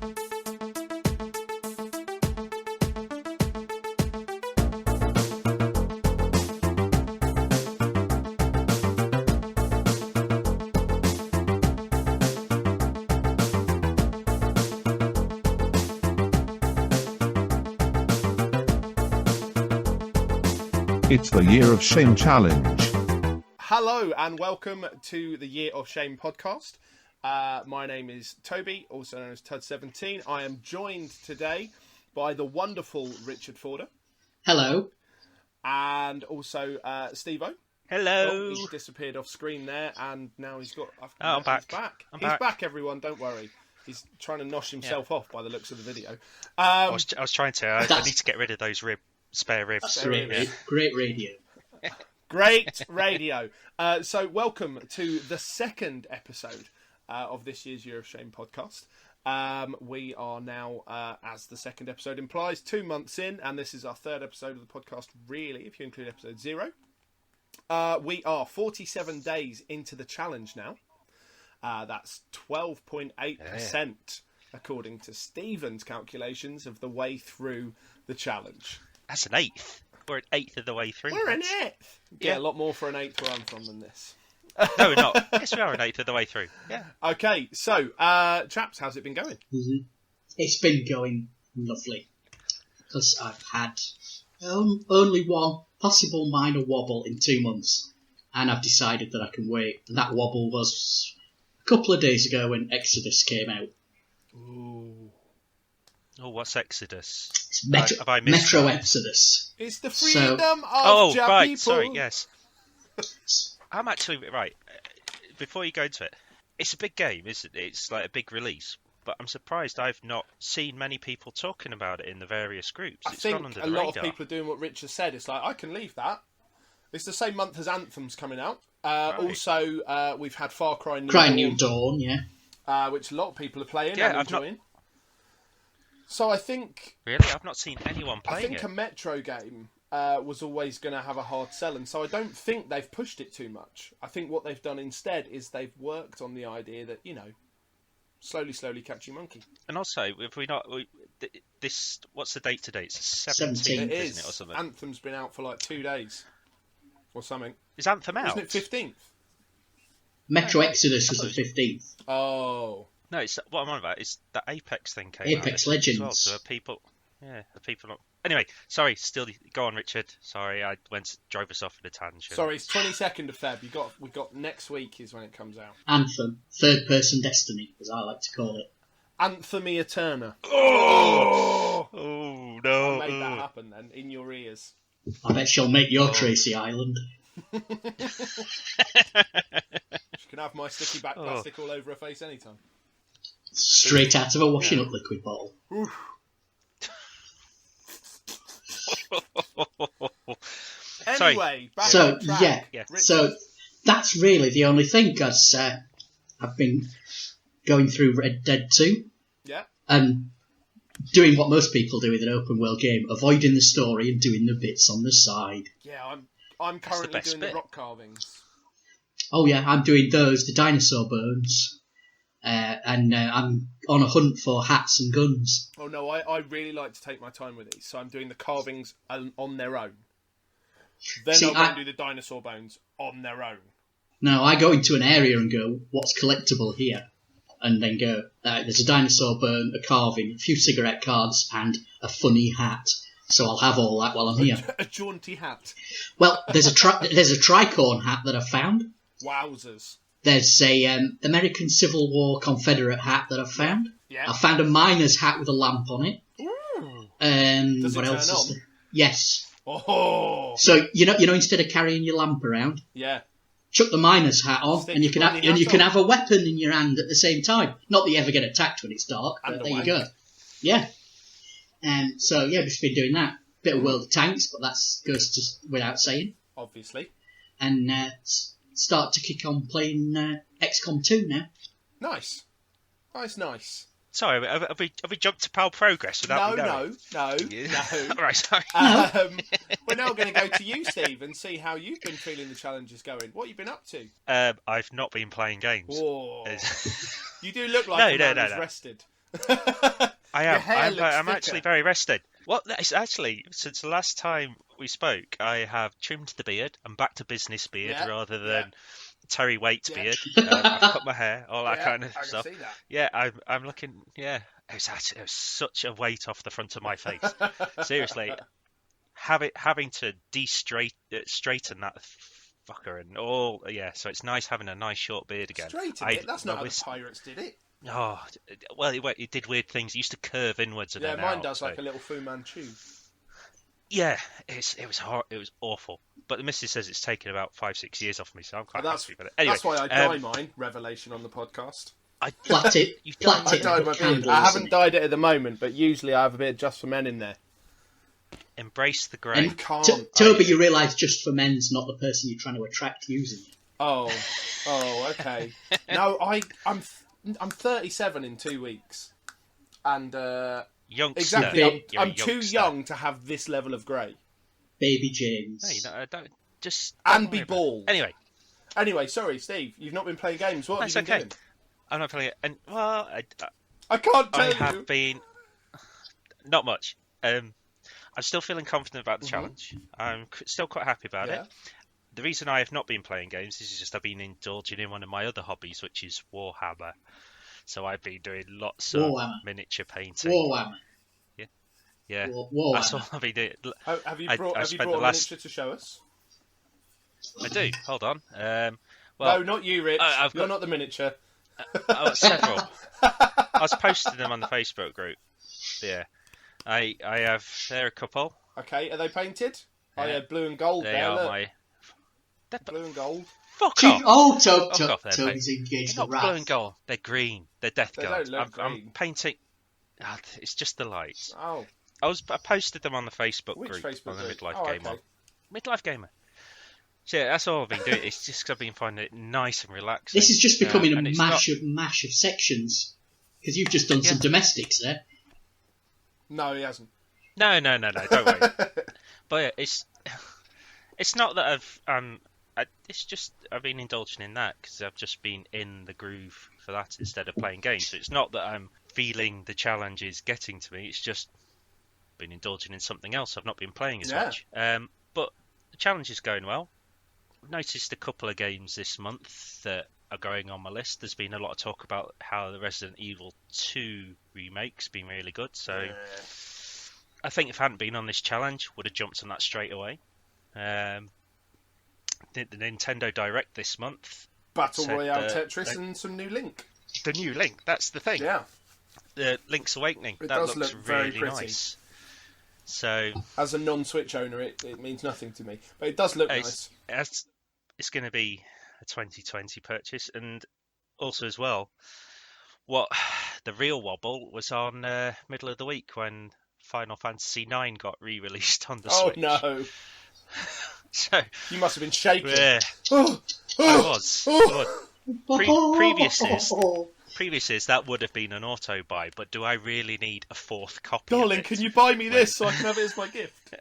It's the Year of Shame Challenge. Hello and welcome to the Year of Shame podcast. My name is Toby, also known as Tud17. I am joined today by the wonderful Richard Forder. Hello. And also Steve-O. Hello. Oh, he's disappeared off screen there and now he's got... I'm back. He's back, everyone, don't worry. He's trying to nosh himself off by the looks of the video. I was trying to. I need to get rid of those spare ribs. Great radio. Great radio. So welcome to the second episode of this year's Year of Shame podcast. We are now, as the second episode implies, 2 months in, and this is our third episode of the podcast, really, if you include episode 0. We are 47 days into the challenge now. That's 12.8%, according to Stephen's calculations, of the way through the challenge. That's an eighth. We're an eighth of the way through. We're an eighth. Yeah, a lot more for an eighth where I'm from than this. No, we're not. Yes, we are an eighth of the way through. Yeah. Okay, so, chaps, how's it been going? Mm-hmm. It's been going lovely. Because I've had only one possible minor wobble in 2 months. And I've decided that I can wait. And that wobble was a couple of days ago when Exodus came out. Ooh. Oh, what's Exodus? It's Metro Exodus. It's the freedom of right, people. Sorry, yes. I'm actually, right, before you go into it, it's a big game, isn't it? It's like a big release, but I'm surprised I've not seen many people talking about it in the various groups. I It's think gone under a the lot radar. of people are doing what Richard said. It's like, I can leave that. It's the same month as Anthem's coming out. Right. Also, we've had Far Cry New Dawn, yeah. which a lot of people are playing Yeah, and I've enjoying. So I think... Really? I've not seen anyone playing I think it. a Metro game was always going to have a hard sell, and so I don't think they've pushed it too much. I think what they've done instead is they've worked on the idea that, slowly catching monkey. And also, if we not... this, what's the date today? It's the 17th, It isn't it, or something? Anthem's been out for like 2 days. Or something. Is Anthem out? Isn't it 15th? Metro Exodus was the 15th. Oh... No, it's what I'm on about is the Apex thing came out. Apex Legends. As well, so the people not... Anyway, sorry, still go on, Richard. Sorry, I drove us off at a tangent. Sorry, it's 22nd of Feb. We got next week is when it comes out. Anthem, third person destiny, as I like to call it. Anthemia Turner. Oh no! I made that happen then in your ears. I bet she'll make your Tracy Island. She can have my sticky back plastic all over her face anytime. Straight out of a washing up liquid bottle. Anyway, back so on track. yeah, so that's really the only thing, because I've been going through Red Dead 2. Yeah. And doing what most people do with an open world game, avoiding the story and doing the bits on the side. Yeah, I'm currently doing the rock carvings. Oh yeah, I'm doing those, the dinosaur bones. And I'm on a hunt for hats and guns. Oh no, I really like to take my time with these, so I'm doing the carvings on their own. Then I'm going to do the dinosaur bones on their own. No, I go into an area and go, what's collectible here? And then go, there's a dinosaur bone, a carving, a few cigarette cards, and a funny hat. So I'll have all that while I'm here. A jaunty hat. Well, there's a tricorn hat that I've found. Wowzers. There's a American Civil War Confederate hat that I've found. Yeah. I found a miner's hat with a lamp on it. Ooh. Does what it else turn is on? Yes. Oh. So you know, instead of carrying your lamp around, yeah, chuck the miner's hat on, and you can have a weapon in your hand at the same time. Not that you ever get attacked when it's dark, but there you go. Yeah. And so yeah, we've just been doing that. Bit of World of Tanks, but that goes just without saying. Obviously. And start to kick on playing XCOM 2 now. Nice. Nice. Sorry, have we jumped to PAL Progress without me knowing? No. Right, sorry. We're now going to go to you, Steve, and see how you've been feeling the challenges going. What have you been up to? I've not been playing games. Oh. You do look like a man who's rested. I Your am. hair looks I'm thicker. actually very rested. Well, it's actually, since the last time we spoke, I have trimmed the beard. I'm back to business beard Yeah, rather yeah. than Terry Waite's Yeah. beard. I've cut my hair, all that Yeah, kind of I can stuff. see that. Yeah, I'm looking. Yeah, it was such a weight off the front of my face. Seriously, having to straighten that fucker and all. Yeah, so it's nice having a nice short beard again. Straighten it? That's not how the pirates did it. Oh, well, it did weird things. It used to curve inwards and Yeah, then mine out, does so. like a little Fu Manchu. Yeah, it was hard. It was awful. But the missus says it's taken about 5-6 years off me, so I'm quite happy with it. Anyway, that's why I dye mine. Revelation on the podcast. Plait it. Plait I it. dyed my beard. I haven't dyed it at the moment, but usually I have a bit of Just for Men in there. Embrace the grey. And Toby, you realise Just for Men's not the person you're trying to attract using it. Oh, okay. No, I'm 37 in 2 weeks, and Youngster. exactly, You're a I'm too youngster. young to have this level of grey. Baby James. No, don't just And don't be worry about bald. it. Anyway, sorry, Steve, you've not been playing games. What That's have you been okay. doing? I'm not playing it. And well, I can't tell I you. have been not much. I'm still feeling confident about the Mhm. challenge. I'm still quite happy about Yeah. it. The reason I have not been playing games is just I've been indulging in one of my other hobbies, which is Warhammer. So I've been doing lots of Warhammer. miniature painting. Warhammer. Yeah, Warhammer. that's all I've been doing. Have you I brought a spent the last- miniature to show us? I do. Hold on. No, Well, not you, Rich. I've You're got- not the miniature. I've got several. I was posting them on the Facebook group. Yeah, I have. There are a couple. Okay, are they painted? I Yeah. had blue and gold They there. are Look. my. Blue and gold. Fuck off. Oh, Fuck off then, Toby's engaged They're the not blue and wrath. gold. They're green. They're Death They Guard. don't look I'm green. painting. It's just the lights. Oh, I posted them on the Facebook which group Facebook on the group? Midlife Oh, Gamer. okay. Midlife Gamer. So yeah, that's all I've been doing. It's just 'cause I've been finding it nice and relaxing. This is just becoming and a it's mash of sections. Because you've just done some domestics there. No, he hasn't. No, don't worry. But yeah, it's not that it's just I've been indulging in that because I've just been in the groove for that instead of playing games. So it's not that I'm feeling the challenge is getting to me. It's just been indulging in something else. I've not been playing as much. But the challenge is going well. I've noticed a couple of games this month that are going on my list. There's been a lot of talk about how the Resident Evil 2 remake's been really good. So I think if I hadn't been on this challenge, would have jumped on that straight away. The Nintendo Direct this month. Battle said Royale that Tetris and some new Link. The new Link, that's the thing. Yeah, The Link's Awakening. It that does looks look very really pretty. nice. So as a non-Switch owner, it means nothing to me, but it does look nice. it's going to be a 2020 purchase, and also as well, what the real wobble was on middle of the week when Final Fantasy IX got re-released on the Switch. No! So You must have been shaking. yeah, Oh, I oh, was. oh. Previous is that would have been an auto buy, but do I really need a fourth copy? Darling, of it? can you buy me this so I can have it as my gift?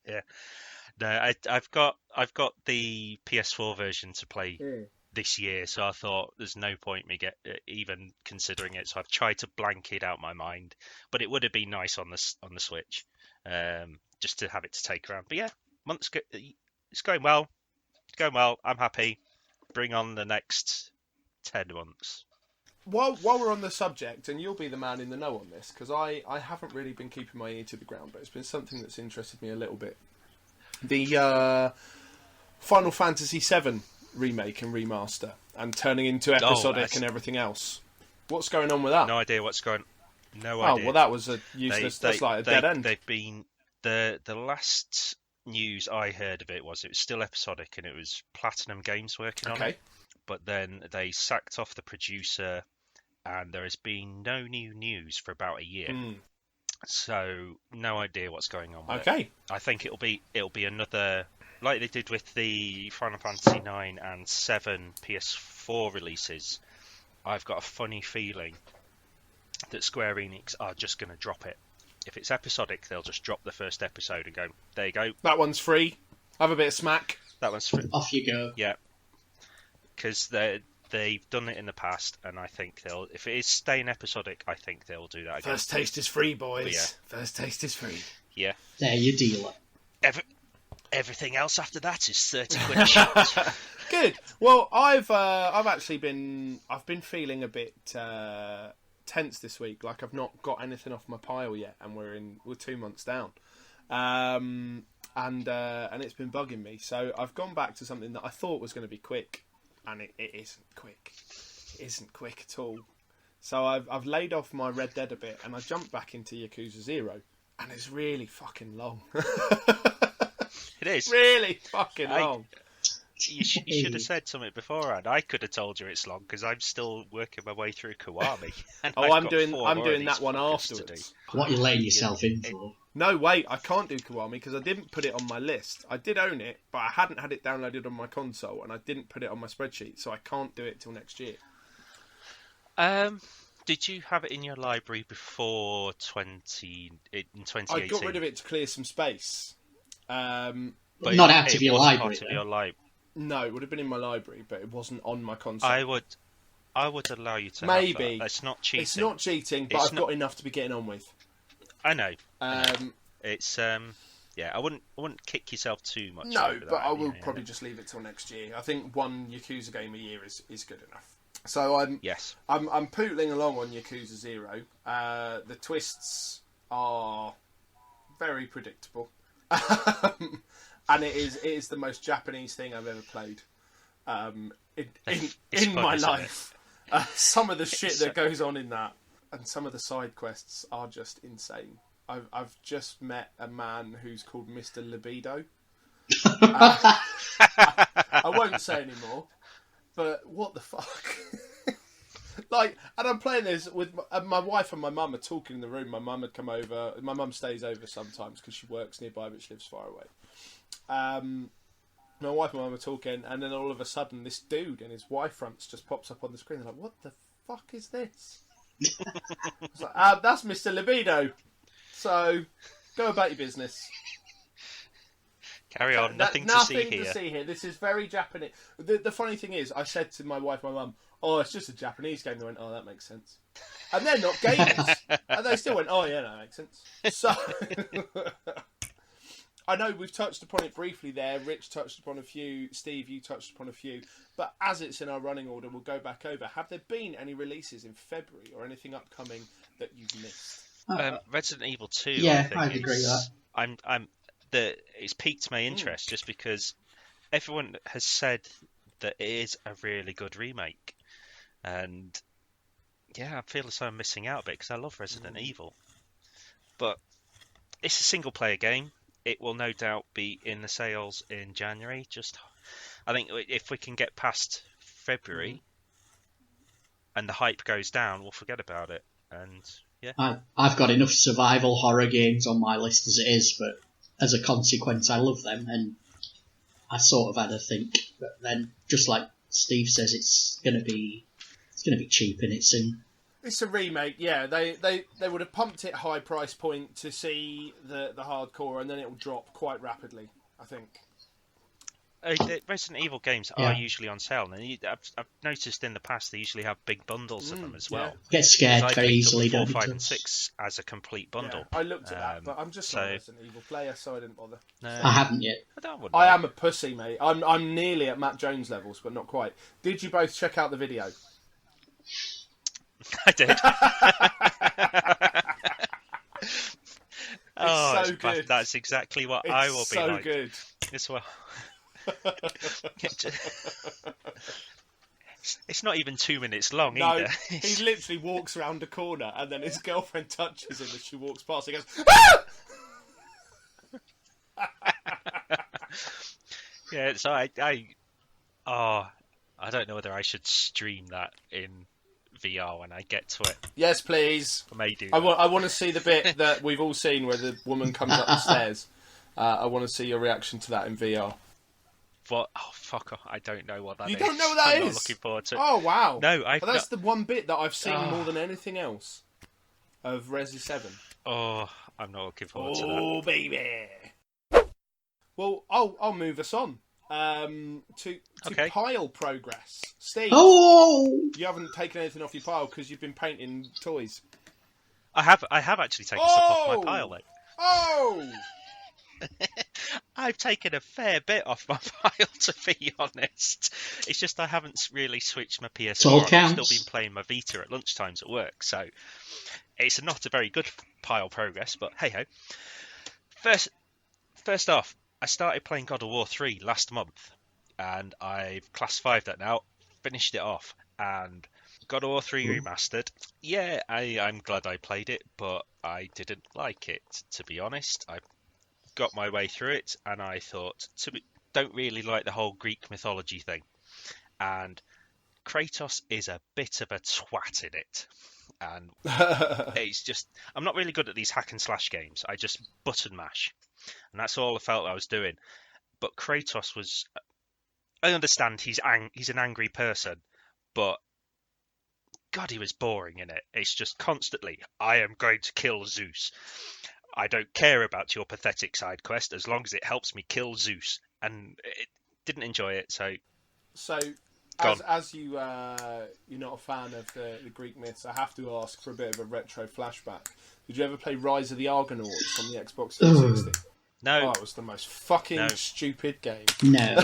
Yeah, no, I've got the PS4 version to play this year, so I thought there's no point me even considering it. So I've tried to blank it out my mind, but it would have been nice on the Switch, just to have it to take around. But yeah, it's going well. It's going well. I'm happy. Bring on the next 10 months. While we're on the subject, and you'll be the man in the know on this, because I haven't really been keeping my ear to the ground, but it's been something that's interested me a little bit. The Final Fantasy VII remake and remaster, and turning into episodic and everything else. What's going on with that? No idea what's going. No Oh, idea. well, that was a useless. That's like a dead end. They've been the last news I heard of it was still episodic and it was Platinum Games working on it. But then they sacked off the producer, and there has been no new news for about a year. So no idea what's going on with it. I think it'll be another like they did with the Final Fantasy 9 and 7 PS4 releases. I've got a funny feeling that Square Enix are just going to drop it. If it's episodic, they'll just drop the first episode and go, there you go. That one's free. Have a bit of smack. That one's free. Off you go. Yeah. Because they They've done it in the past, and I think they'll. If it is staying episodic, I think they'll do that again. First taste is free, boys. Yeah. First taste is free. Yeah. There, you dealer. Everything else after that is 30 quid a shot. Good. Well, I've actually been feeling a bit tense this week. Like I've not got anything off my pile yet, and we're 2 months down. And it's been bugging me. So I've gone back to something that I thought was going to be quick, and it isn't quick. It isn't quick at all. So I've laid off my Red Dead a bit, and I jumped back into Yakuza 0, and it's really fucking long. It is really fucking long. You should have said something beforehand. I could have told you it's long because I'm still working my way through Kiwami. I'm doing that one afterwards. What are you laying yourself in for? No, wait, I can't do Kiwami because I didn't put it on my list. I did own it, but I hadn't had it downloaded on my console, and I didn't put it on my spreadsheet, so I can't do it till next year. Did you have it in your library before 2018? I got rid of it to clear some space. But not out of your library. No, it would have been in my library, but it wasn't on my console. I would allow you to Maybe. have that. It's not cheating. It's not cheating, but I've got enough to be getting on with. I know. It's yeah. I wouldn't kick yourself too much. No, over but that, I will probably just leave it till next year. I think one Yakuza game a year is good enough. So I'm pootling along on Yakuza 0. The twists are very predictable. And it is the most Japanese thing I've ever played in my life. Some of the shit that goes on in that, and some of the side quests are just insane. I've just met a man who's called Mr. Libido. I won't say anymore, but what the fuck? And I'm playing this with my wife and my mum are talking in the room. My mum had come over. My mum stays over sometimes because she works nearby, but she lives far away. My wife and my mum are talking, and then all of a sudden, this dude in his Y-fronts just pops up on the screen. They're like, "What the fuck is this?" I was like, "That's Mr. Libido. So go about your business." Carry on. Nothing to see here. This is very Japanese. The funny thing is, I said to my wife and my mum, "Oh, it's just a Japanese game." They went, "Oh, that makes sense." And they're not gamers. And they still went, "Oh, yeah, that makes sense." So, I know we've touched upon it briefly there. Rich touched upon a few. Steve, you touched upon a few. But as it's in our running order, we'll go back over. Have there been any releases in February or anything upcoming that you've missed? Resident Evil 2. Yeah, I I'd agree with that. It's piqued my interest just because everyone has said that it is a really good remake, and yeah, I feel as though I'm missing out a bit because I love Resident Evil, but it's a single player game. It will no doubt be in the sales in January. I think if we can get past February and the hype goes down, we'll forget about it. And yeah, I've got enough survival horror games on my list as it is, but as a consequence, I love them, and I sort of had a think. But then, just like Steve says, it's gonna be cheap in it soon. It's a remake, yeah. They would have pumped it high price point to see the hardcore, and then it will drop quite rapidly, I think. The Resident Evil games are usually on sale, and I've noticed in the past they usually have big bundles of them as well. Get scared very easily, don't 4, you? 5, and 6 as a complete bundle. Yeah, I looked at that, but I'm just not a Resident Evil player, so I didn't bother. No, I haven't yet. I am a pussy, mate. I'm nearly at Matt Jones levels, but not quite. Did you both check out the video? I did. It's so good. That's exactly what I will be like. It's so good. As well. It's not even 2 minutes long either. He literally walks around a corner and then his girlfriend touches him as she walks past. He goes, "Ah!" Yeah, so I don't know whether I should stream that in VR when I get to it. Yes, please. I may do. I want to see the bit that we've all seen where the woman comes up the stairs. I want to see your reaction to that in VR. What? Oh, fuck off. I don't know what that is. You don't know what that is? I'm not looking forward to it. Oh, wow. No, that's the one bit that I've seen more than anything else of Resi 7. Oh, I'm not looking forward to that. Oh, baby. Well, I'll move us on. to Okay. pile progress. Steve, Oh! you haven't taken anything off your pile because you've been painting toys. I have actually taken stuff off my pile, though. Oh! I've taken a fair bit off my pile, to be honest. It's just I haven't really switched my PS4 all on. I've counts. still been playing my Vita at lunchtimes at work, so it's not a very good pile progress, but hey-ho. First off, I started playing God of War 3 last month, and I've class 5 that now, finished it off, and God of War 3 Remastered, yeah, I'm glad I played it, but I didn't like it, to be honest. I got my way through it, and I thought, don't really like the whole Greek mythology thing, and Kratos is a bit of a twat in it, and it's just, I'm not really good at these hack and slash games. I just button mash, and that's all I felt I was doing. But Kratos was, I understand he's an angry person, but God, he was boring in it. It's just constantly, I am going to kill Zeus. I don't care about your pathetic side quest as long as it helps me kill Zeus. And it didn't enjoy it, so as you're not a fan of the Greek myths, I have to ask for a bit of a retro flashback. Did you ever play Rise of the Argonauts on the Xbox 360? No. Oh, it was the most fucking stupid game. No.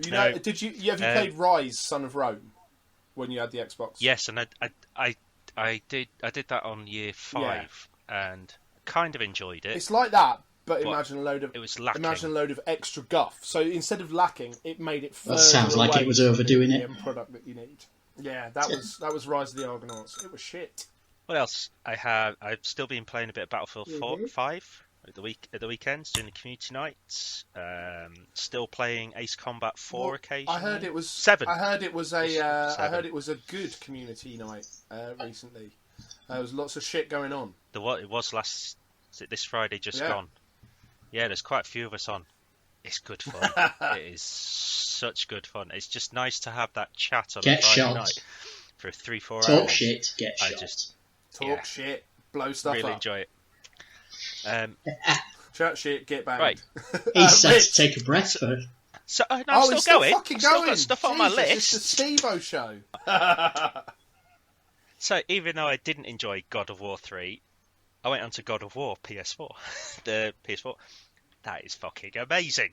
Have you played Rise, Son of Rome, when you had the Xbox? Yes, and I did that on year 5 and kind of enjoyed it. It's like that, but imagine a load of extra guff. So instead of lacking, it made it further That sounds like away it was overdoing from it. the end product that you need. Yeah, that was Rise of the Argonauts. It was shit. What else? I've still been playing a bit of Battlefield 5 at the weekends, doing the community nights. Still playing Ace Combat 4 occasionally. I heard it was 7. I heard it was a good community night recently. There was lots of shit going on. It was this Friday just gone. Yeah, there's quite a few of us on. It's good fun. It is such good fun. It's just nice to have that chat on a Friday night for 3-4 hours. Talk shit, get shot. Talk shit, blow stuff really up. Enjoy it. Chat shit, get banged. Right. He said to take a breath first. So, I'm still going. Fucking Still going. got stuff Jesus, on my list. It's the Steve-O show. So, even though I didn't enjoy God of War 3, I went on to God of War PS4. The PS4. That is fucking amazing.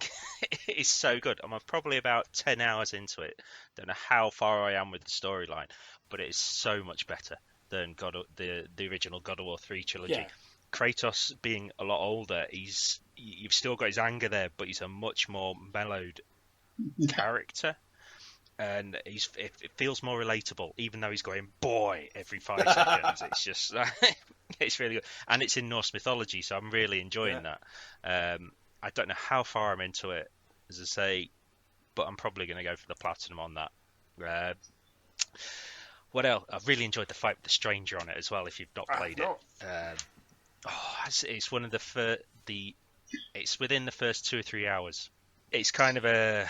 It is so good. I'm probably about 10 hours into it. Don't know how far I am with the storyline, but it is so much better than the original God of War 3 trilogy. Yeah. Kratos being a lot older, you've still got his anger there, but he's a much more mellowed character. And it feels more relatable, even though he's going boy every 5 seconds. It's just, it's really good, and it's in Norse mythology, so I'm really enjoying that. I don't know how far I'm into it, as I say, but I'm probably going to go for the platinum on that. What else? I've really enjoyed the fight with the stranger on it as well. If you've not played it, it's one of it's within the first 2 or 3 hours. It's kind of I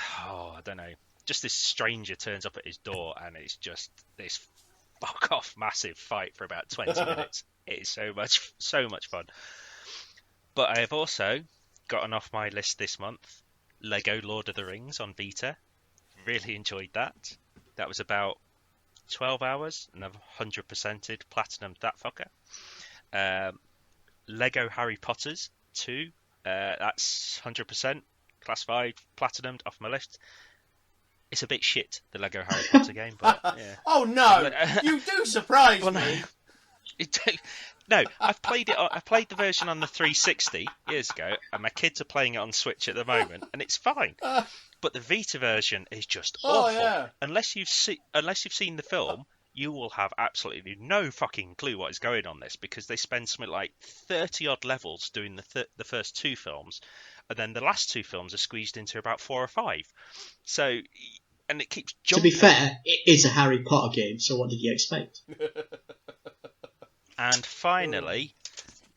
don't know. Just this stranger turns up at his door, and it's just this fuck off massive fight for about 20 minutes. It is so much fun. But I have also gotten off my list this month Lego Lord of the Rings on Vita. Really enjoyed that. That was about 12 hours, and I've 100%ed platinumed that fucker. Lego Harry Potters 2. That's 100%. Class 5 platinumed off my list. It's a bit shit, the Lego Harry Potter game, but yeah. Oh no! You do surprise me! No, I've played it. I played the version on the 360 years ago, and my kids are playing it on Switch at the moment, and it's fine. But the Vita version is just awful. Yeah. Unless you've seen the film, you will have absolutely no fucking clue what is going on this, because they spend something like 30 odd levels doing the first 2 films, and then the last 2 films are squeezed into about 4 or 5. So, and it keeps jumping. To be fair, it is a Harry Potter game, so what did you expect? And finally,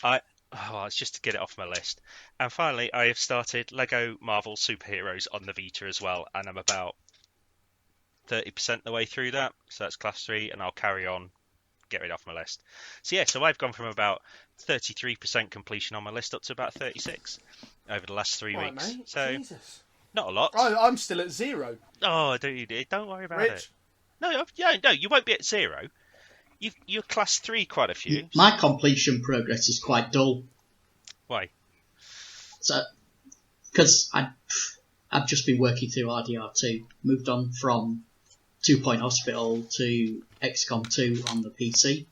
it's just to get it off my list. And finally, I have started Lego Marvel Superheroes on the Vita as well, and I'm about 30% the way through that. So that's class 3, and I'll carry on get it off my list. So I've gone from about 33% completion on my list up to about 36 over the last 3 Right, weeks. mate. So Jesus. not a lot. I'm still at 0. Oh, don't worry about Rich? it. No, you won't be at 0. You're class 3 quite a few. My completion progress is quite dull. Why? So, because I've just been working through RDR2, moved on from 2 Point Hospital to XCOM 2 on the PC.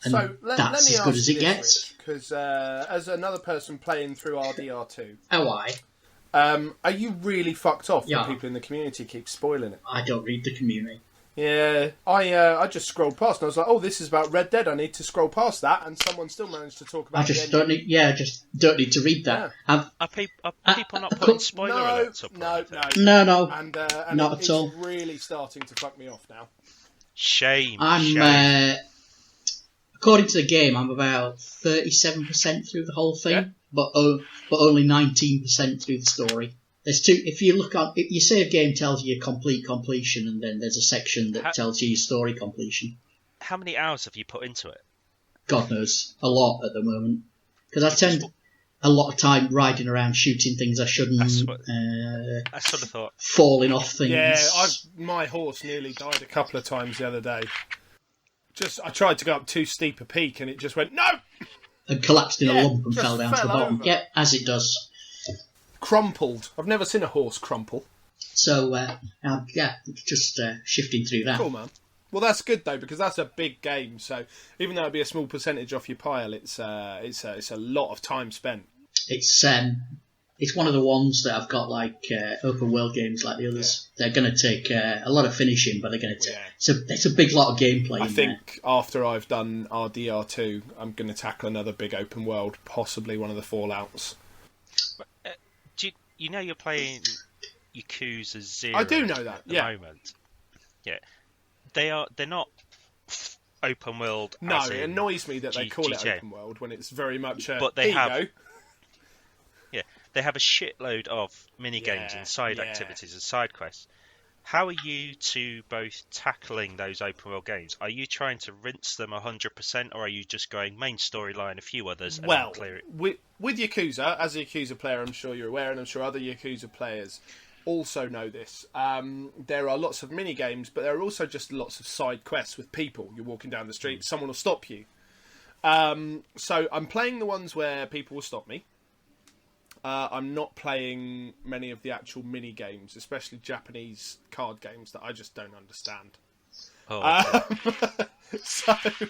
And So let that's me as ask good as you it this, gets. Because as another person playing through RDR2, Oh, I are you really fucked off Yeah. that people in the community keep spoiling it? don't read the community. Yeah, I just scrolled past and I was like, oh, this is about Red Dead. I need to scroll past that, and someone still managed to talk about. I just don't need. Yeah, I just don't need to read that. Yeah. Are people not putting spoiler alerts up? No, and not it's at all. really starting to fuck me off now. Shame. I'm according to the game, I'm about 37% through the whole thing, Yeah. but only 19% through the story. There's two. If you look on, your save game tells you complete completion, and then there's a section that tells you your story completion. How many hours have you put into it? God knows, a lot at the moment, because I spend a lot of time riding around shooting things I shouldn't, I sort of thought. falling off things. Yeah, my horse nearly died a couple of times the other day. I tried to go up too steep a peak, and it just went no, and collapsed in a lump and just fell down to the fell bottom. over. Yeah, as it does. Crumpled. I've never seen a horse crumple. So just shifting through that. Cool, man. Well, that's good though, because that's a big game. So even though it'd be a small percentage off your pile, it's a lot of time spent. It's one of the ones that I've got like open world games like the others. Yeah. They're going to take a lot of finishing, but they're going to take. Yeah. It's a big lot of gameplay. I think after I've done RDR2, I'm going to tackle another big open world, possibly one of the Fallouts. You know you're playing Yakuza 0. I do know that. At the moment. Yeah, they're not open world. No, it annoys me that they call it open world when it's very much. But they have. Yeah, they have a shitload of mini games and side activities and side quests. How are you two both tackling those open world games? Are you trying to rinse them 100%, or are you just going main storyline, a few others, and then clear it? With Yakuza, as a Yakuza player, I'm sure you're aware, and I'm sure other Yakuza players also know this. There are lots of mini games, but there are also just lots of side quests with people. You're walking down the street, someone will stop you. So I'm playing the ones where people will stop me. I'm not playing many of the actual mini games, especially Japanese card games that I just don't understand. Oh, okay.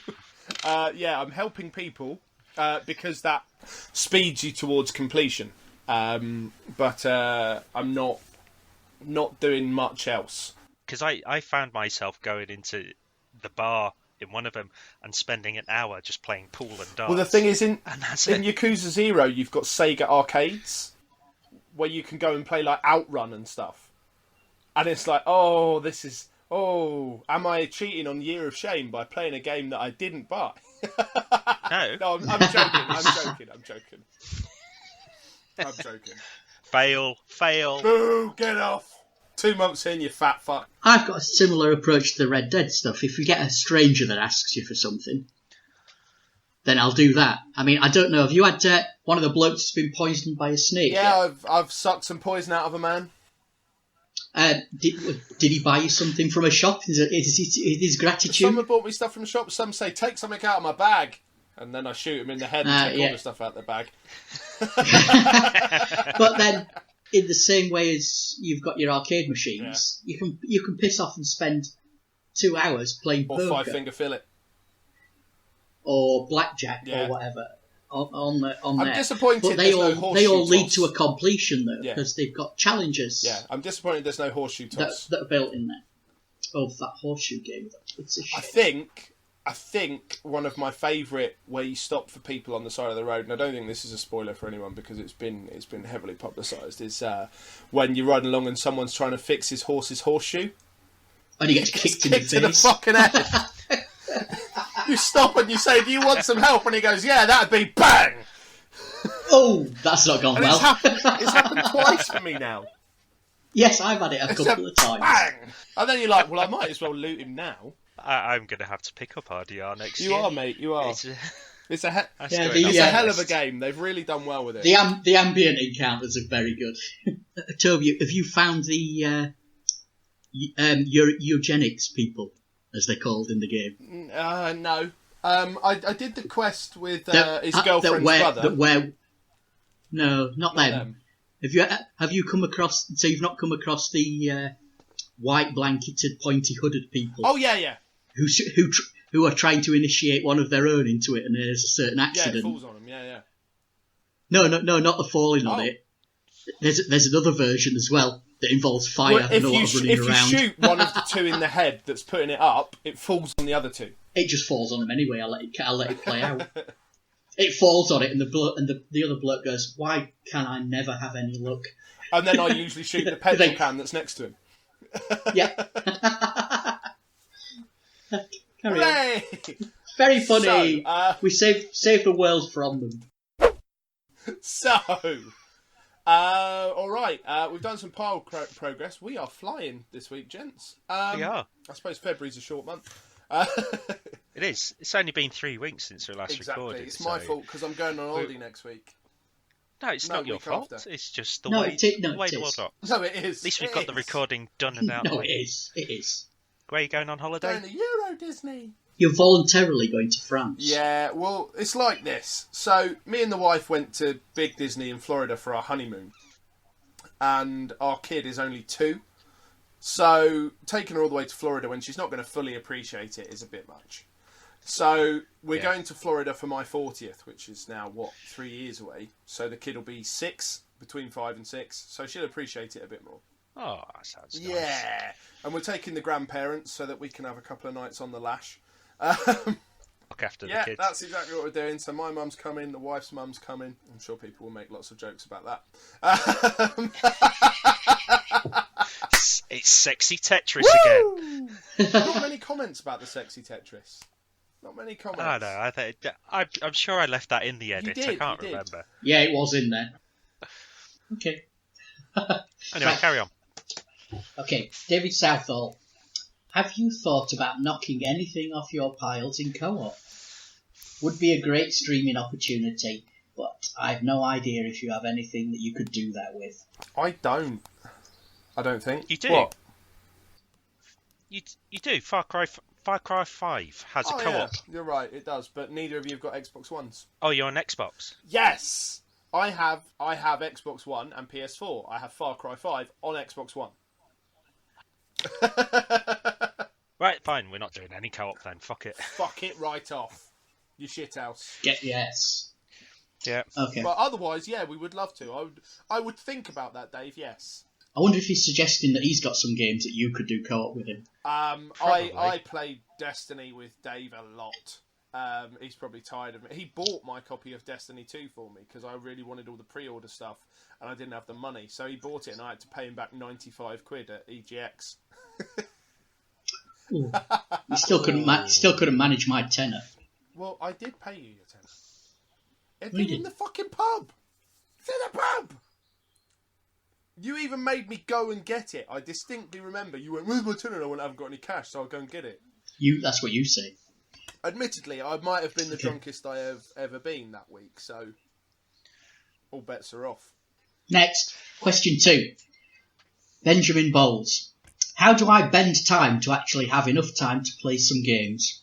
I'm helping people because that speeds you towards completion. But I'm not doing much else. Because I found myself going into the bar in one of them and spending an hour just playing pool and darts. Well, the thing is, in Yakuza 0, you've got Sega arcades where you can go and play like Outrun and stuff. And it's like, am I cheating on Year of Shame by playing a game that I didn't buy? No, I'm joking. I'm joking. Fail. Boo, get off. 2 months in, you fat fuck. I've got a similar approach to the Red Dead stuff. If you get a stranger that asks you for something, then I'll do that. I mean, I don't know. Have you had one of the blokes that's been poisoned by a snake? Yeah, I've sucked some poison out of a man. Did he buy you something from a shop? Is his gratitude? Some have bought me stuff from the shop. Some say, take something out of my bag. And then I shoot him in the head and take all the stuff out of the bag. But then, in the same way as you've got your arcade machines, you can piss off and spend 2 hours playing poker. Or 5-finger fillet. Or blackjack or whatever on there. I'm disappointed but they all lead to a completion though, because they've got challenges. Yeah, I'm disappointed there's no horseshoe toss. That are built in there. Oh, that horseshoe game. It's a shit. I think one of my favourite where you stop for people on the side of the road, and I don't think this is a spoiler for anyone because it's been heavily publicised, is when you're riding along and someone's trying to fix his horse's horseshoe. And he gets kicked in the face. In the fucking head. You stop and you say, do you want some help? And he goes, yeah, that'd be bang! Oh, that's not gone well. It's happened twice for me now. Yes, I've had it a couple of times. Bang! And then you're like, well, I might as well loot him now. I'm going to have to pick up RDR next year. You are, mate. You are. It's a hell of a game. They've really done well with it. The ambient encounters are very good. Toby, have you found the eugenics people, as they're called in the game? No. I did the quest with his girlfriend's brother. No, not them. Have you come across? So you've not come across the white blanketed, pointy hooded people? Oh yeah. Who are trying to initiate one of their own into it, and there's a certain accident. Yeah, it falls on them. Yeah. No, not the falling on it. There's another version as well that involves fire and a lot of running around. If you shoot one of the two in the head that's putting it up, it falls on the other two. It just falls on them anyway. I'll let it play out. It falls on it, and the other bloke goes, "Why can I never have any luck?" And then I usually shoot the petrol can that's next to him. Yeah. Carry on. Very funny. So, we save the world from them. So, all right. We've done some pile progress. We are flying this week, gents. We are. I suppose February's a short month. It is. It's only been 3 weeks since we last recorded. It's my fault because I'm going on holiday next week. No, it's not your fault. After. It's just the way the world works. No, it is. At least we've got the recording done and out. No, it is. Where are you going on holiday? Going to Euro Disney. You're voluntarily going to France. Yeah, well, it's like this. So, me and the wife went to Big Disney in Florida for our honeymoon. And our kid is only 2. So, taking her all the way to Florida when she's not going to fully appreciate it is a bit much. So, we're going to Florida for my 40th, which is now, 3 years away. So, the kid will be 6, between 5 and 6. So, she'll appreciate it a bit more. Oh, that sounds nice. Yeah. And we're taking the grandparents so that we can have a couple of nights on the lash. Look after the kids. Yeah, that's exactly what we're doing. So my mum's coming, the wife's mum's coming. I'm sure people will make lots of jokes about that. It's sexy Tetris again. Not many comments about the sexy Tetris. Not many comments. Oh, no, I'm sure I left that in the edit. I can't remember. Yeah, it was in there. Okay. Anyway, carry on. Okay, David Southall. Have you thought about knocking anything off your piles in co-op? Would be a great streaming opportunity, but I've no idea if you have anything that you could do that with. I don't think. You do. What? You do. Far Cry 5 has a co-op. Yeah, you're right, it does, but neither of you have got Xbox Ones. Oh, you're on Xbox? Yes! I have Xbox One and PS4. I have Far Cry 5 on Xbox One. Right, fine. We're not doing any co-op then. Fuck it. Fuck it right off. You shithouse. Yes. Yeah. Okay. But otherwise, yeah, we would love to. I would think about that, Dave. Yes. I wonder if he's suggesting that he's got some games that you could do co-op with him. I played Destiny with Dave a lot. He's probably tired of me. He bought my copy of Destiny 2 for me because I really wanted all the pre-order stuff and I didn't have the money. So he bought it and I had to pay him back 95 quid at EGX. You still couldn't manage my tenner. Well, I did pay you your tenner. It's in the fucking pub. It's in the pub. You even made me go and get it. I distinctly remember you went, "Where's my tenner?" I haven't got any cash, so I'll go and get it. That's what you say. Admittedly, I might have been the drunkest I have ever been that week, so all bets are off. Next, question 2. Benjamin Bowles. How do I bend time to actually have enough time to play some games?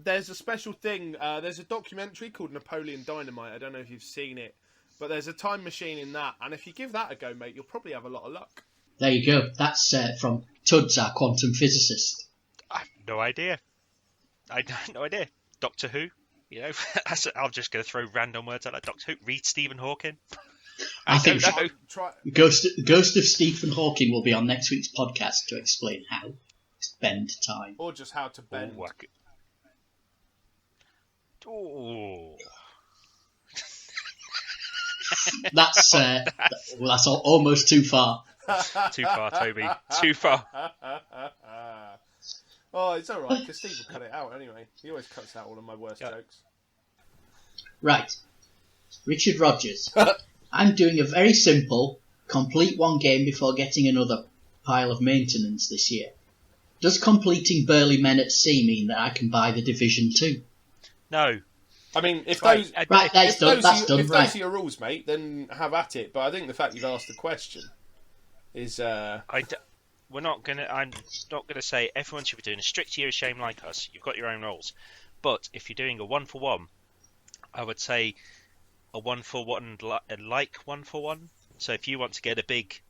There's a special thing. There's a documentary called Napoleon Dynamite. I don't know if you've seen it, but there's a time machine in that, and if you give that a go, mate, you'll probably have a lot of luck. There you go. That's from Tuds, our quantum physicist. I have no idea. I have no idea. Doctor Who? You know, I'm just going to throw random words out like Doctor Who. Read Stephen Hawking. I think Ghost of Stephen Hawking will be on next week's podcast to explain how to bend time. Or just how to bend. Oh. That's almost too far. Too far, Toby. Too far. Oh, it's alright, because Steve will cut it out anyway. He always cuts out all of my worst jokes. Right. Richard Rogers. I'm doing a very simple, complete one game before getting another pile of maintenance this year. Does completing Burly Men at Sea mean that I can buy the Division 2? No. I mean, if Right, those Right, that's done. if Right. those are your rules, mate, then have at it. But I think the fact you've asked the question is I'm not gonna say everyone should be doing a strict year of shame like us. You've got your own rules, but if you're doing a 1-for-1, I would say a 1-for-1 like 1-for-1. So if you want to get a big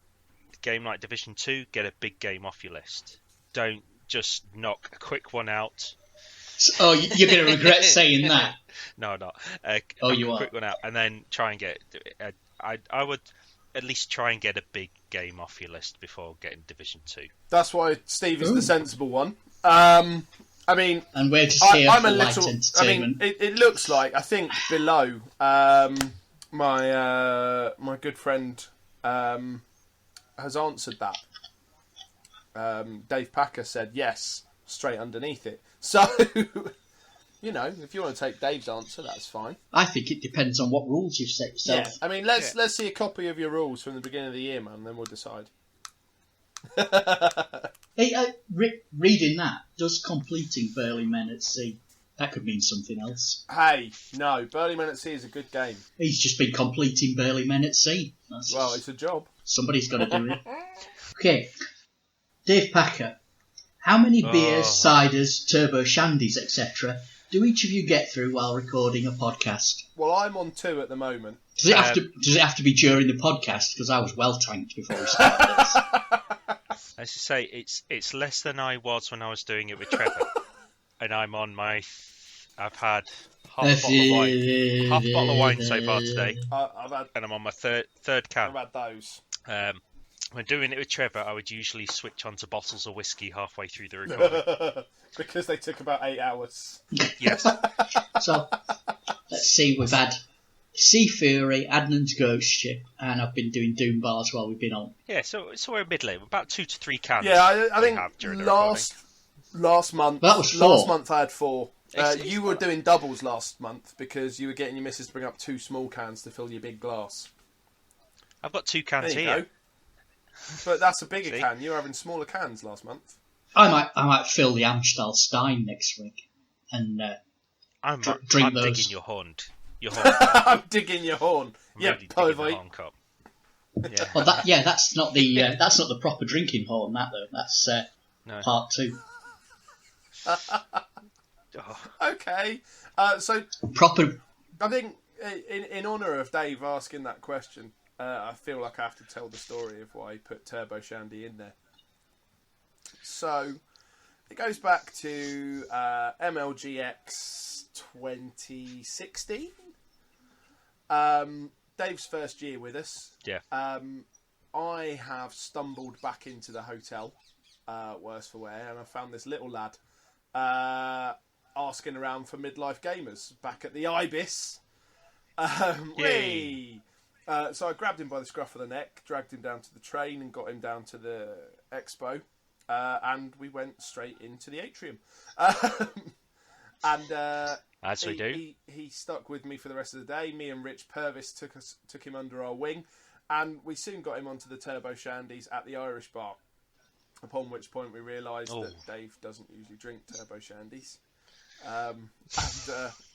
game like Division 2, get a big game off your list. Don't just knock a quick one out. Oh, you're going to regret saying that. No, not. You are. Quick one out, and then try and get. I would at least try and get a big game off your list before getting Division 2. that's why Steve is the sensible one. I mean, And we're just here I'm for a light little. I entertainment. mean, it looks like, I think below my good friend has answered that. Dave Packer said yes straight underneath it. So, you know, if you want to take Dave's answer, that's fine. I think it depends on what rules you've set yourself. Yeah, I mean, let's see a copy of your rules from the beginning of the year, man, and then we'll decide. Hey, reading that, does completing Burly Men at Sea, that could mean something else. Hey, no, Burly Men at Sea is a good game. He's just been completing Burly Men at Sea. Well, it's a job. Somebody's got to do it. Okay, Dave Packer, how many beers, ciders, turbo shandies, etc. do each of you get through while recording a podcast? Well, I'm on 2 at the moment. Does it have to be during the podcast? Because I was well tanked before we started this. As you say, it's less than I was when I was doing it with Trevor, and I'm on my. I've had half a bottle of wine so far today, and I'm on my third can. I've had those. When doing it with Trevor, I would usually switch on to bottles of whiskey halfway through the recording. Because they took about 8 hours. Yes. So, let's see, we've had Sea Fury, Adnan's Ghost Ship, and I've been doing Doom Bars while we've been on. Yeah, so we're mid-late. About 2 to 3 cans. Yeah, I think last month. That was 4. Last month I had 4. You were doing doubles last month because you were getting your missus to bring up 2 small cans to fill your big glass. I've got 2 cans there you here. Go. But that's a bigger can. You were having smaller cans last month. I might fill the Amstel Stein next week and I'm drink those. digging your horn. I'm digging your horn. I'm really digging the horn cup. Yeah. Well, that's not the proper drinking horn. That though, that's part 2. Okay, so Proper. I think in honour of Dave asking that question, I feel like I have to tell the story of why he put Turbo Shandy in there. So it goes back to MLGX 2016. Dave's first year with us. Yeah. I have stumbled back into the hotel, worse for wear, and I found this little lad asking around for Midlife gamers back at the Ibis. So I grabbed him by the scruff of the neck, dragged him down to the train and got him down to the expo, and we went straight into the atrium. As we do. He stuck with me for the rest of the day. Me and Rich Purvis took him under our wing, and we soon got him onto the Turbo Shandies at the Irish bar. Upon which point we realised that Dave doesn't usually drink Turbo Shandies,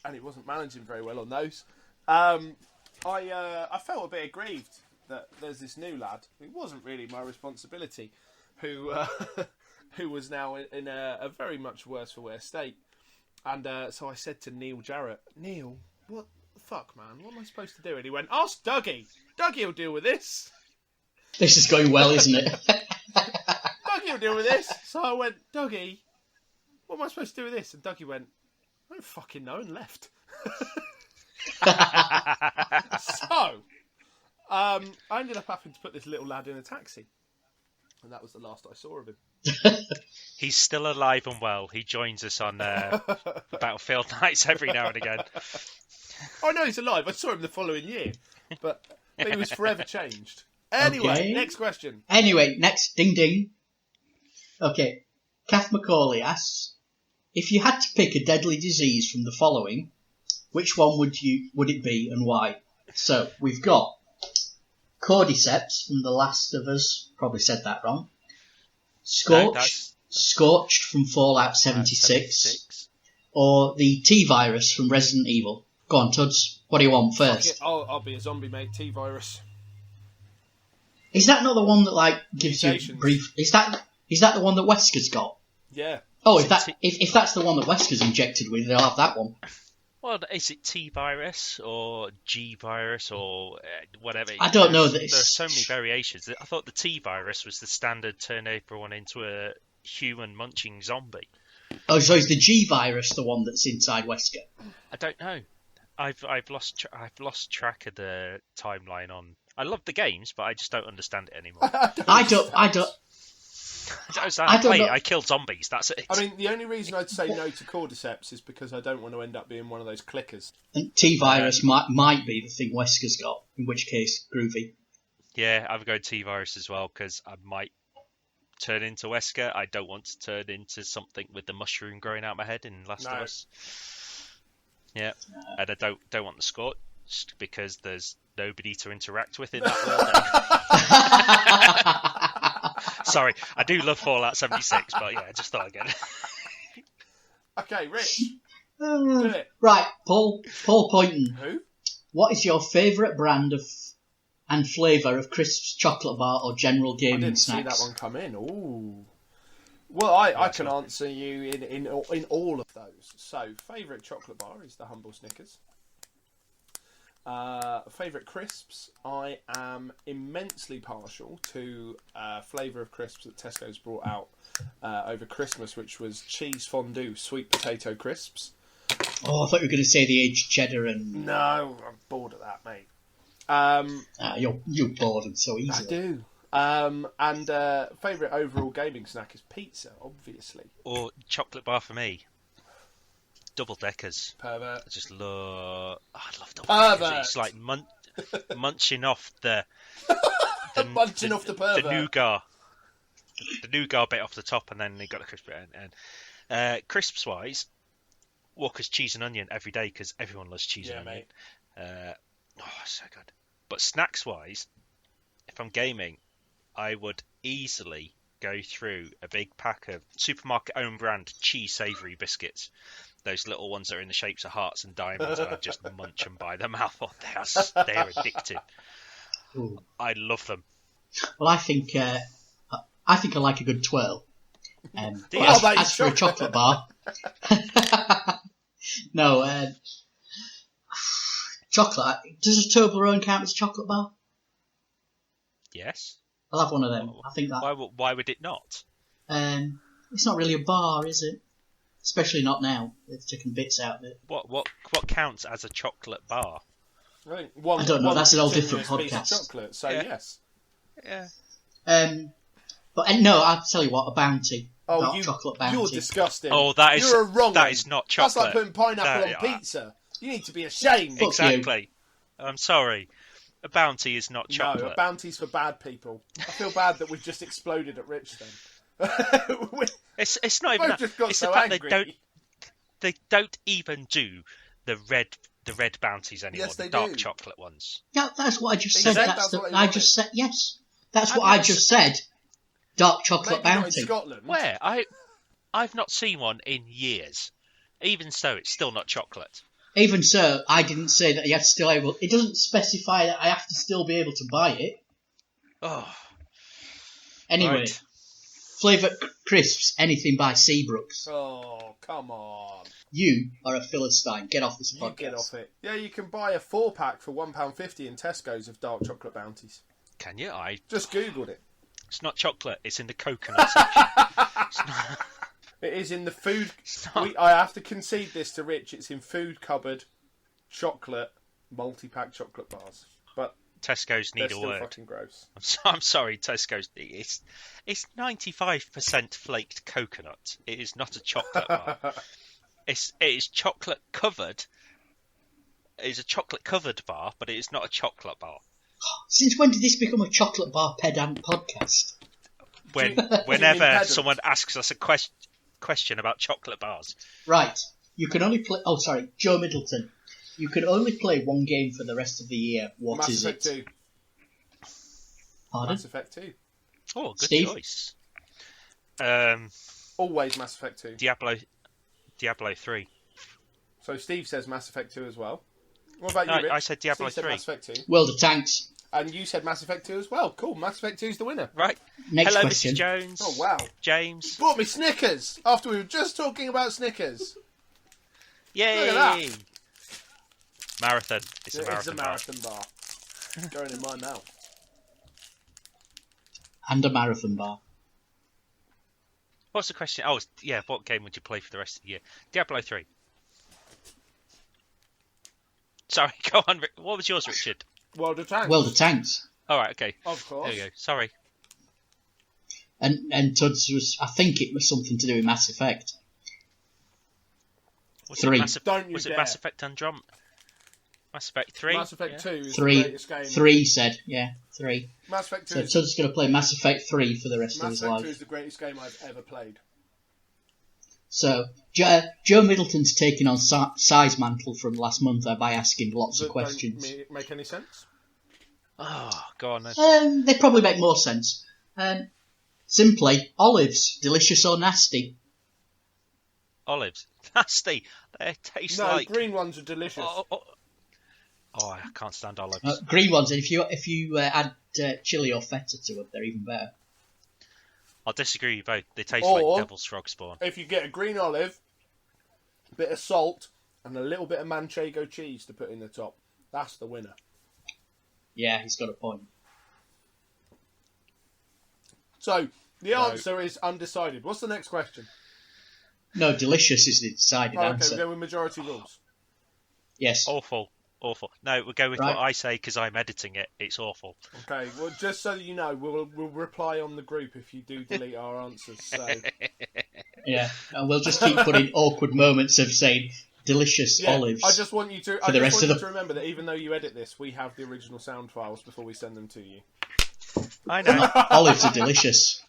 and he wasn't managing very well on those. I felt a bit aggrieved that there's this new lad who wasn't really my responsibility, who was now in a very much worse for wear state. And so I said to Neil Jarrett, Neil, what the fuck, man? What am I supposed to do? And he went, ask Dougie. Dougie will deal with this. This is going well, isn't it? Dougie will deal with this. So I went, Dougie, what am I supposed to do with this? And Dougie went, I don't fucking know, and left. So, I ended up having to put this little lad in a taxi. And that was the last I saw of him. He's still alive and well. He joins us on Battlefield nights every now and again. I know he's alive. I saw him the following year. But he was forever changed. Anyway, Okay. Next question. Anyway, next, ding ding. Okay, Kath Macaulay asks, if you had to pick a deadly disease from the following, which one would it be and why? So, we've got Cordyceps from The Last of Us, probably said that wrong. Scorch. Scorched from Fallout 76, or the T-Virus from Resident Evil. Go on, Tuds. What do you want first? I'll be a zombie, mate. T-Virus. Is that not the one that like gives Mutations. you brief? Is that the one that Wesker's got? Yeah. Oh, if that's the one that Wesker's injected with, they'll have that one. Well, is it T-Virus or G-Virus or whatever? I don't know. There are so many variations. I thought the T-Virus was the standard turn everyone into a human munching zombie. Oh, so is the G-Virus the one that's inside Wesker? I don't know. I've lost track of the timeline on. I love the games, but I just don't understand it anymore. I don't know. I killed zombies. That's it. I mean, the only reason I'd say no to Cordyceps is because I don't want to end up being one of those clickers. And T-Virus might be the thing Wesker's got, in which case, groovy. Yeah, I've got T-Virus as well, because I might turn into Wesker. I don't want to turn into something with the mushroom growing out my head in Last of Us. Yeah, and I don't want the Scorch, because there's nobody to interact with in that world. Sorry, I do love Fallout 76, but yeah, I just thought I'd get it. Okay, Rich. Do it. Right, Paul Poynton. Who? What is your favourite brand and flavour of crisps, chocolate bar, or general I gaming didn't snacks? see that one come in. Ooh. Well, I can answer you in all of those. So, favourite chocolate bar is the Humble Snickers. Favourite crisps, I am immensely partial to flavour of crisps that Tesco's brought out over Christmas, which was cheese fondue sweet potato crisps. Oh, I thought you were going to say the aged cheddar and... No, I'm bored of that, mate. You're bored and so easy. I do. And favourite overall gaming snack is pizza, obviously. Or chocolate bar for me. Double deckers. Pervert. I just love. I love double Pervert. deckers. It's like munching off the Munching off the pervert. the nougat. The nougat bit off the top, and then they got the crisp bit. And crisps wise, Walker's cheese and onion every day, because everyone loves cheese and onion. So good. But snacks wise, if I'm gaming, I would easily go through a big pack of supermarket own brand cheese savoury biscuits. Those little ones that are in the shapes of hearts and diamonds, and I just munch them by the mouthful. They're addictive. Ooh. I love them. Well, I think I like a good twirl. As for a chocolate bar, no, chocolate. Does a Toblerone count as a chocolate bar? Yes. I'll have one of them. I think that. Why would it not? It's not really a bar, is it? Especially not now. They've taken bits out of it. What counts as a chocolate bar? Right. I don't know. That's an all different piece of podcast. Chocolate, so Yeah. yes. Yeah. But no, I'll tell you what. A Bounty. Dark chocolate Bounty. You're disgusting. Oh, that is You're a wrong that one. is not That's chocolate. like putting pineapple on pizza. You need to be ashamed. Fuck Exactly. I'm sorry. A Bounty is not chocolate. No, a Bounty's for bad people. I feel bad that we've just exploded at Rich then. It's not even We've that. just got It's so the fact angry. they don't even do the red Bounties anymore. Yes, they the dark do. chocolate ones. Yeah, that's what I just He said. said That's that's the, what he I wanted. just said yes. That's what I just said. Dark chocolate Maybe not in Bounty. Scotland. Where? I've not seen one in years. Even so, it's still not chocolate. Even so, I didn't say that you have to still able. It doesn't specify that I have to still be able to buy it. Oh. Anyway, Right. flavour crisps, anything by Seabrooks. Oh, come on. You are a Philistine. Get off this You podcast. get off it. Yeah, you can buy a 4-pack for £1.50 in Tesco's of dark chocolate Bounties. Can you? Just Googled it. It's not chocolate. It's in the coconut section. It's not- It is in the food. not. I have to concede this to Rich. It's in food cupboard chocolate multi-pack chocolate bars, but Tesco's they're need a still word. fucking gross. I'm sorry, Tesco's. It's 95% flaked coconut. It is not a chocolate bar. It is chocolate covered. It is a chocolate covered bar, but it is not a chocolate bar. Since when did this become a chocolate bar pedant podcast? Whenever pedant? someone asks us a question about chocolate bars, Right. You can only play. Oh, sorry, Joe Middleton. You can only play one game for the rest of the year. What Mass is Effect it? 2. Pardon? Mass Effect 2. oh, good Steve? choice. Always Mass Effect 2. Diablo 3. So Steve says Mass Effect 2 as well. What about you, No, Rich? I said Diablo Steve 3. said Mass Effect 2. World of Tanks. And you said Mass Effect 2 as well. Cool, Mass Effect 2 is the winner. Right. Next Hello, question. Mrs. Jones. Oh, wow. James. Bought me Snickers after we were just talking about Snickers. Yay! Look at that. Marathon. It's a It's a marathon marathon bar. Going in my mouth. And a marathon bar. What's the question? Oh, yeah. What game would you play for the rest of the year? Diablo 3. Sorry, go on. What was yours, Richard? World of Tanks. World of Tanks. All right, okay. Of course. There you go. Sorry. And Tud's was, I think it was something to do with Mass Effect. Was 3. Don't you was it dare. Mass Effect Andromeda? Mass Effect 3? Mass Effect 2 is 3. the greatest game. 3 said, yeah, 3. Mass Effect 2 So is... Tud's going to play Mass Effect 3 for the rest of Mass his Effect 2 life. is the greatest game I've ever played. So, Joe Middleton's taking on Size Mantle from last month by asking lots of That questions. don't make any sense. Oh, go on then. They probably make more sense. Simply, olives, delicious or nasty? Olives. Nasty. They taste No, like... green ones are delicious. Oh, I can't stand olives. Green ones, and if you add chili or feta to them, they're even better. I'll disagree with you both. They taste Or- like devil's frog spawn. If you get a green olive, a bit of salt, and a little bit of manchego cheese to put in the top, that's the winner. Yeah, he's got a point. So, the answer is undecided. What's the next question? No, delicious is the decided Oh, okay, answer. we're going with majority rules. Yes. Awful. No, we'll go with Right. what I say because I'm editing it. It's awful. Okay, well, just so that you know, we'll reply on the group if you do delete our answers. So, Yeah, and we'll just keep putting awkward moments of saying delicious yeah, olives. I just want you to. for the rest of to remember that even though you edit this, we have the original sound files before we send them to you. I know. Olives are delicious.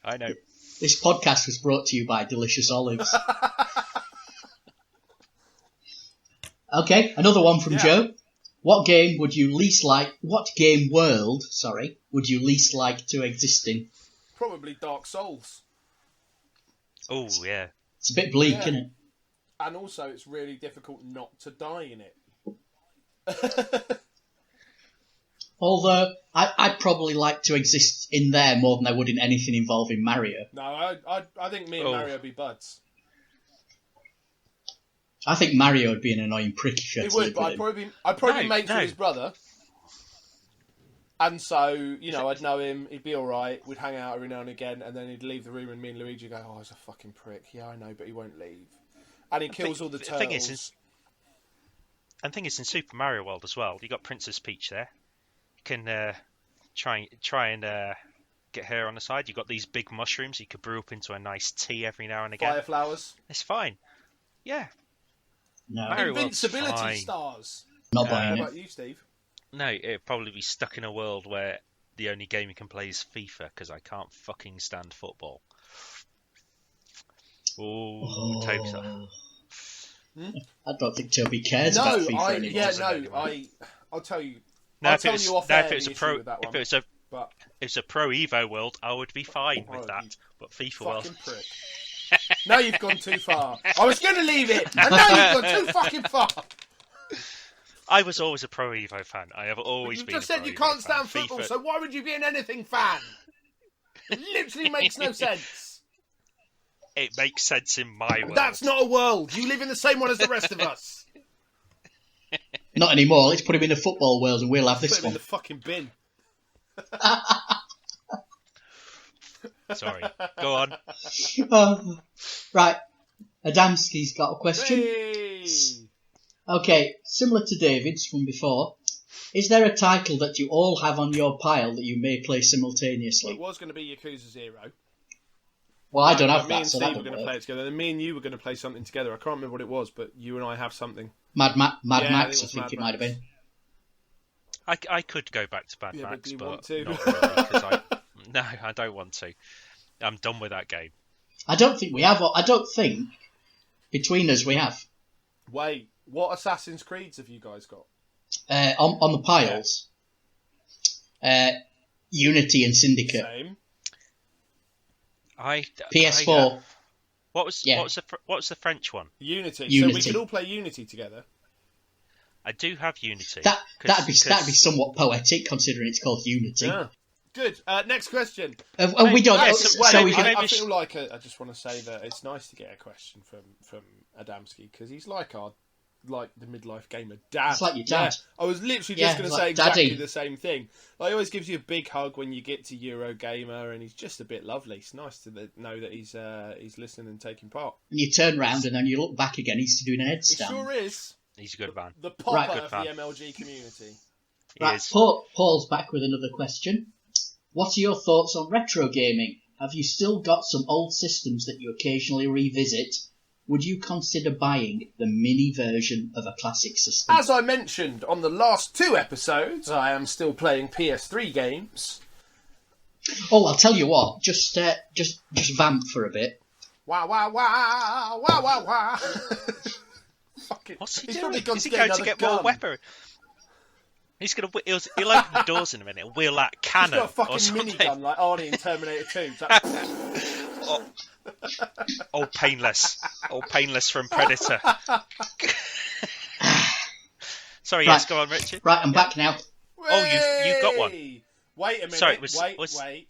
I know. This podcast was brought to you by Delicious Olives. Okay, another one from Yeah. Joe. What game world, would you least like to exist in? Probably Dark Souls, Oh, yeah. It's a bit bleak, Yeah. isn't it? and also it's really difficult not to die in it. Although, I'd probably like to exist in there more than I would in anything involving Mario. No, I think me and Oh. Mario would be buds. I think Mario would be an annoying prick if you He had to would, live but with him. I'd probably be No, mates no. with his brother. And so, I'd know him, he'd be alright, we'd hang out every now and again, and then he'd leave the room and me and Luigi go, oh, he's a fucking prick. Yeah, I know, but he won't leave. And he kills all the turtles. thing is, in Super Mario World as well, you got Princess Peach there. You can try and get her on the side. You got these big mushrooms you could brew up into a nice tea every now and again. Fire flowers. It's fine. Yeah. No, Mario World's Invincibility fine. stars. not How buying it. about you, Steve? No, it'd probably be stuck in a world where the only game you can play is FIFA because I can't fucking stand football. Ooh, Toby's up. I don't think Toby cares about No, FIFA anymore. I'll tell you. No, I'll if tell it was, you off no, air if it was the a issue pro, with that if one, it was a, but if it's a Pro Evo world, I would be fine Oh, with that. But FIFA world, fucking prick. Now you've gone too far. I was going to leave it, and now you've gone too fucking far. I was always a Pro Evo fan. I have But always you been. just a said Pro you Evo can't fan. stand football, FIFA, so why would you be an anything fan? It literally makes no sense. it makes sense in my world. That's not a world. You live in the same one as the rest of us. Not anymore. Let's put him in the football world and we'll have Put this him in one. the fucking bin. Sorry. Go on. Right. Adamski's got a question. Hey! Okay, similar to David's from before. Is there a title that you all have on your pile that you may play simultaneously? It was going to be Yakuza 0. Well, I don't Like, have me that, and so Steve that were would going to work. play it together. And me and you were going to play something together. I can't remember what it was, but you and I have something. Mad Yeah, Max, it I was think Mad it might have Max. been. I could go back to Bad Yeah, but Max, do you but want to? not really, 'cause no, I don't want to. I'm done with that game. I don't think we have. I don't think between us we have. Wait, what Assassin's Creeds have you guys got? On the piles. Unity and Syndicate. Same. PS4. What was the French one? Unity. So Unity. we could all play Unity together. I do have Unity. That'd be somewhat poetic, considering it's called Unity. Yeah. Good. Next question. And we don't. I So feel like I just want to say that it's nice to get a question from Adamski, because he's like the midlife gamer dad. It's like your dad. Yeah. I was literally just going to say Daddy. exactly the same thing. Like, he always gives you a big hug when you get to Eurogamer, and he's just a bit lovely. It's nice to know that he's listening and taking part. And you turn round and then you look back again. He's doing a He headstand. sure is. He's a good man. The popper of the fan. MLG community. Right, Paul's back with another question. What are your thoughts on retro gaming? Have you still got some old systems that you occasionally revisit? Would you consider buying the mini version of a classic system? As I mentioned on the last 2 episodes, I am still playing PS3 games. Oh, I'll tell you what. Just vamp for a bit. Wow, wow, wow, wow, wow, wow. Fucking, What's he he's doing? probably gone Is he to going get to get another more gun. weapon? He'll open the doors in a minute and wheel that He's cannon got a or fucking something. minigun like Arnie in Terminator 2. It's like, All painless from Predator. Sorry, yes, go on, Richard. Right, I'm back now. Oh, you've got one. Wait a minute. Sorry, wait.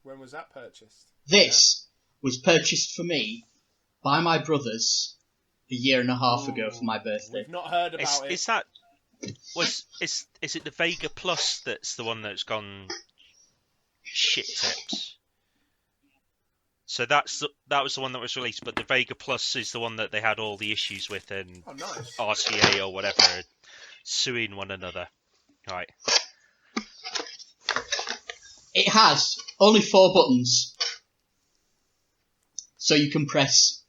When was that purchased? This was purchased for me by my brothers a year and a half ago for my birthday. We've not heard about it. Is it the Vega Plus that's the one that's gone shit tips? So that was the one that was released, but the Vega Plus is the one that they had all the issues with in Nice. RCA or whatever, suing one another. Right. It has only 4 buttons. So you can press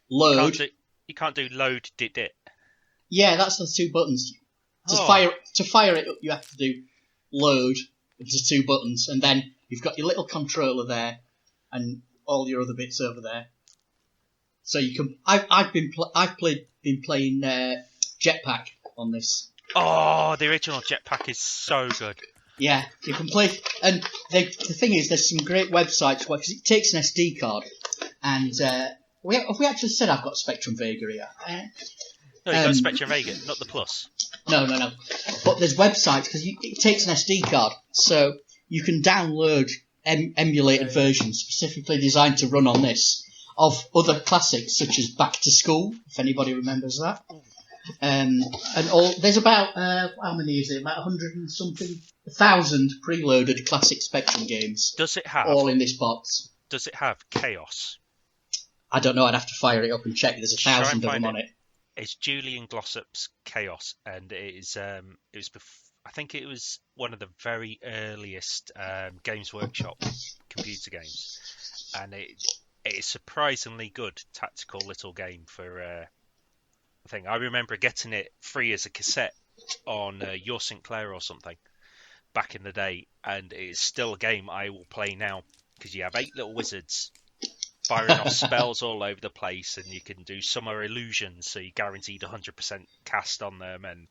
load. You can't do load dit. Yeah, that's the 2 buttons. To fire it up, you have to do load with the 2 buttons, and then you've got your little controller there, and all your other bits over there. So you can. I've been playing Jetpack on this. Oh, the original Jetpack is so good. Yeah, you can play, and the thing is, there's some great websites where, because it takes an SD card, and have we actually said I've got Spectrum Vega here? No, you've got Spectrum Vega, not the Plus. No. But there's websites, because it takes an SD card, so you can download emulated versions specifically designed to run on this of other classics, such as Back to School, if anybody remembers that. And there's about, how many is it? About 100 and something, 1,000 preloaded classic Spectrum games. Does it have? All in this box. Does it have Chaos? I don't know, I'd have to fire it up and check. There's 1,000 of them on it. It's Julian Glossop's Chaos, and it is. I think it was one of the very earliest Games Workshop computer games, and it is surprisingly good tactical little game for. I think I remember getting it free as a cassette on Your Sinclair or something back in the day, and it is still a game I will play now, because you have 8 little wizards firing off spells all over the place, and you can do summer illusions, so you're guaranteed 100% cast on them, and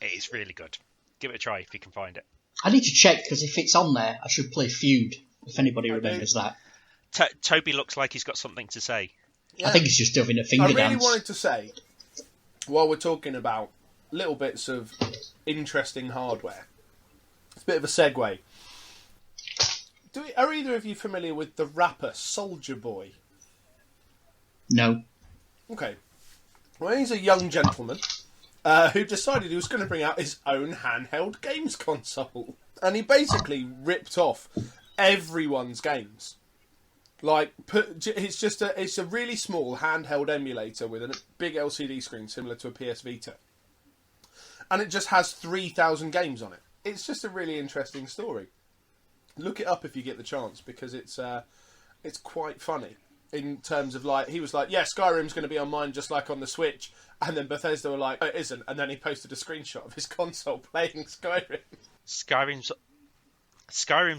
it is really good. Give it a try if you can find it. I need to check, because if it's on there, I should play Feud, if anybody remembers that. Toby looks like he's got something to say. Yeah. I think he's just doing a finger dance. I really wanted to say, while we're talking about little bits of interesting hardware, it's a bit of a segue. Are either of you familiar with the rapper Soulja Boy? No. Okay. Well, he's a young gentleman who decided he was going to bring out his own handheld games console. And he basically ripped off everyone's games. Like, it's a really small handheld emulator with a big LCD screen similar to a PS Vita. And it just has 3,000 games on it. It's just a really interesting story. Look it up if you get the chance, because it's quite funny in terms of, like, he was like, yeah, Skyrim's going to be on mine just like on the Switch, and then Bethesda were like, oh, it isn't, and then he posted a screenshot of his console playing Skyrim. Skyrim's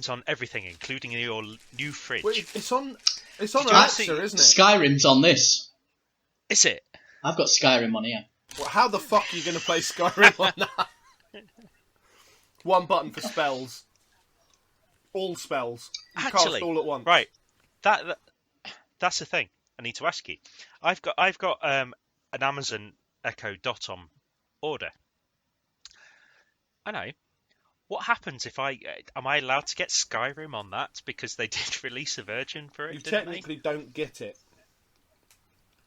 on everything, including your new fridge. Well, it's on Alexa, isn't it? Skyrim's on this. Is it? I've got Skyrim on here. Well, how the fuck are you going to play Skyrim on that? One button for spells. all spells. You Actually, cast all at once. right. That's the thing. I need to ask you. I've got an Amazon Echo Dot on order. I know. What happens if am I allowed to get Skyrim on that because they did release a version for it? You didn't technically don't get it.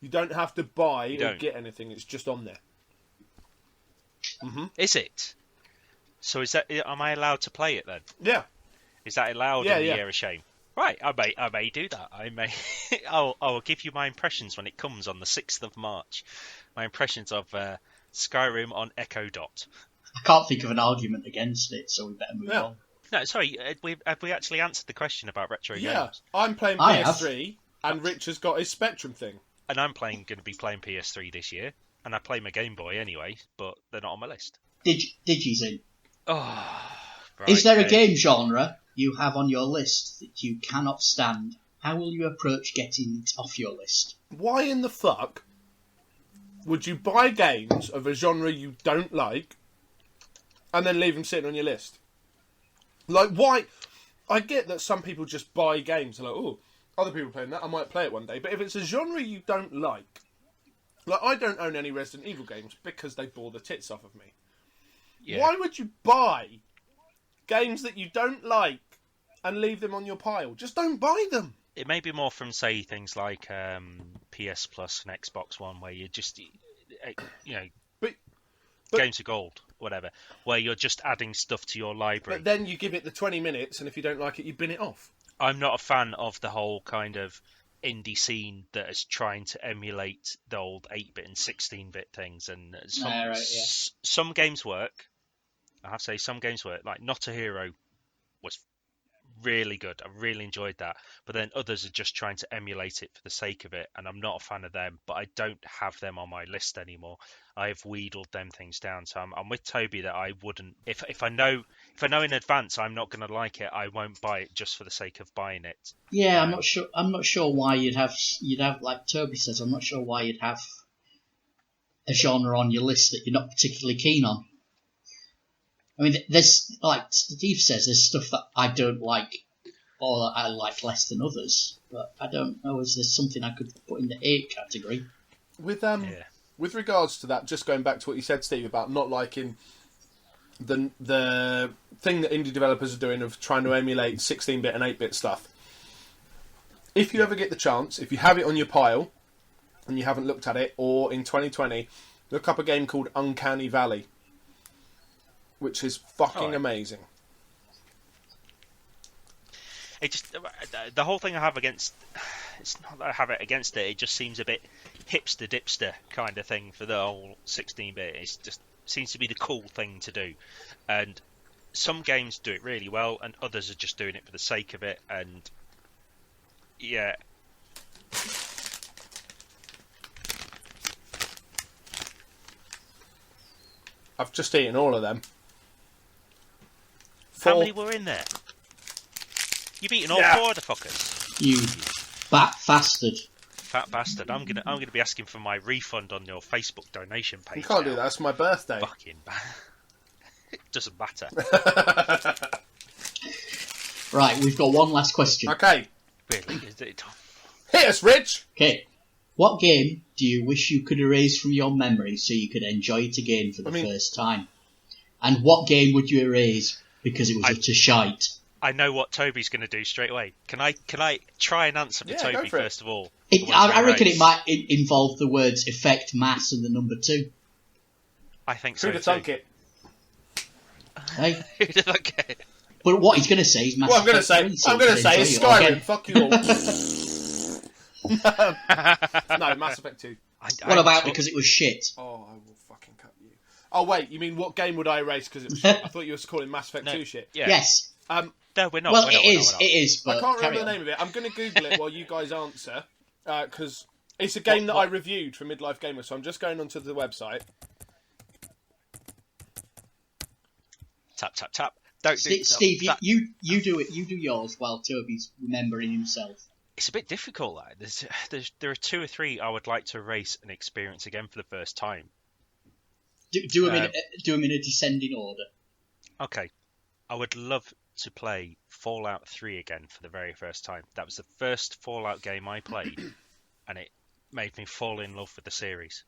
You don't have to buy or don't. get anything. It's just on there. Is it? So am I allowed to play it then? Yeah. Is that allowed Yeah, in the yeah. Year of Shame? Right, I may do that. I may. I'll give you my impressions when it comes on the 6th of March. My impressions of Skyrim on Echo Dot. I can't think of an argument against it, so we better move on. No, sorry. Have we actually answered the question about retro Yeah. games? I'm playing PS3, and Rich has got his Spectrum thing. And I'm going to be playing PS3 this year, and I play my Game Boy anyway, but they're not on my list. Digi's in. Oh, right, Is there a game genre you have on your list that you cannot stand? How will you approach getting it off your list? Why in the fuck would you buy games of a genre you don't like and then leave them sitting on your list? Like, why? I get that some people just buy games and like, oh, other people playing that, I might play it one day. But if it's a genre you don't like I don't own any Resident Evil games because they bore the tits off of me. Yeah. Why would you buy games that you don't like and leave them on your pile? Just don't buy them. It may be more from, say, things like PS Plus and Xbox One, where you just, but games of gold, whatever, where you're just adding stuff to your library. But then you give it the 20 minutes, and if you don't like it, you bin it off. I'm not a fan of the whole kind of indie scene that is trying to emulate the old 8-bit and 16-bit things. And some games work. I have to say, some games work. Like Not a Hero was really good. I really enjoyed that. But then others are just trying to emulate it for the sake of it, and I'm not a fan of them. But I don't have them on my list anymore. I've wheedled them things down. So I'm with Toby that I wouldn't. If I know in advance I'm not going to like it, I won't buy it just for the sake of buying it. Yeah, I'm not sure why you'd have like Toby says. I'm not sure why you'd have a genre on your list that you're not particularly keen on. I mean, there's, like Steve says, there's stuff that I don't like or that I like less than others. But I don't know, is there something I could put in the 8 category? With regards to that, just going back to what you said, Steve, about not liking the thing that indie developers are doing of trying to emulate 16-bit and 8-bit stuff. If you ever get the chance, if you have it on your pile and you haven't looked at it, or in 2020, look up a game called Uncanny Valley, which is fucking amazing. It just, the whole thing I have against, it's not that I have it against it, it just seems a bit hipster dipster kind of thing for the whole 16-bit. It just seems to be the cool thing to do. And some games do it really well, and others are just doing it for the sake of it, and yeah. I've just eaten all of them. How many were in there? You've eaten all 4 of the fuckers. You fat bastard. Fat bastard. I'm gonna be asking for my refund on your Facebook donation page. You can't do that. It's my birthday. Fucking it doesn't matter. Right, we've got one last question. Okay. Really? Hit us, Rich. Okay. What game do you wish you could erase from your memory so you could enjoy it again for the first time? And what game would you erase because it was utter shite? I know what Toby's going to do straight away. Can I try and answer for Toby first of all? I reckon it might involve the words effect, mass, and the number 2. I think so. Who'd have thunk it? Hey? Who'd have thunk it? But what he's going to say is Mass Effect 3. I'm going to say is Skyrim. Fuck you all. No, Mass Effect 2. What about because it was shit? Oh, I will fucking cut you. Oh, wait, you mean what game would I erase because it was shit? I thought you were calling Mass Effect 2 shit. Yeah. Yes. No, we're not. Well, it is. But I can't remember the name of it. I'm going to Google it while you guys answer, because it's a game that I reviewed for Midlife Gamer, so I'm just going onto the website. Tap, tap, tap. Steve, you do it. You do yours while Toby's remembering himself. It's a bit difficult. There are 2 or 3 I would like to erase and experience again for the first time. Do them in a descending order. Okay. I would love to play Fallout 3 again for the very first time. That was the first Fallout game I played, and it made me fall in love with the series.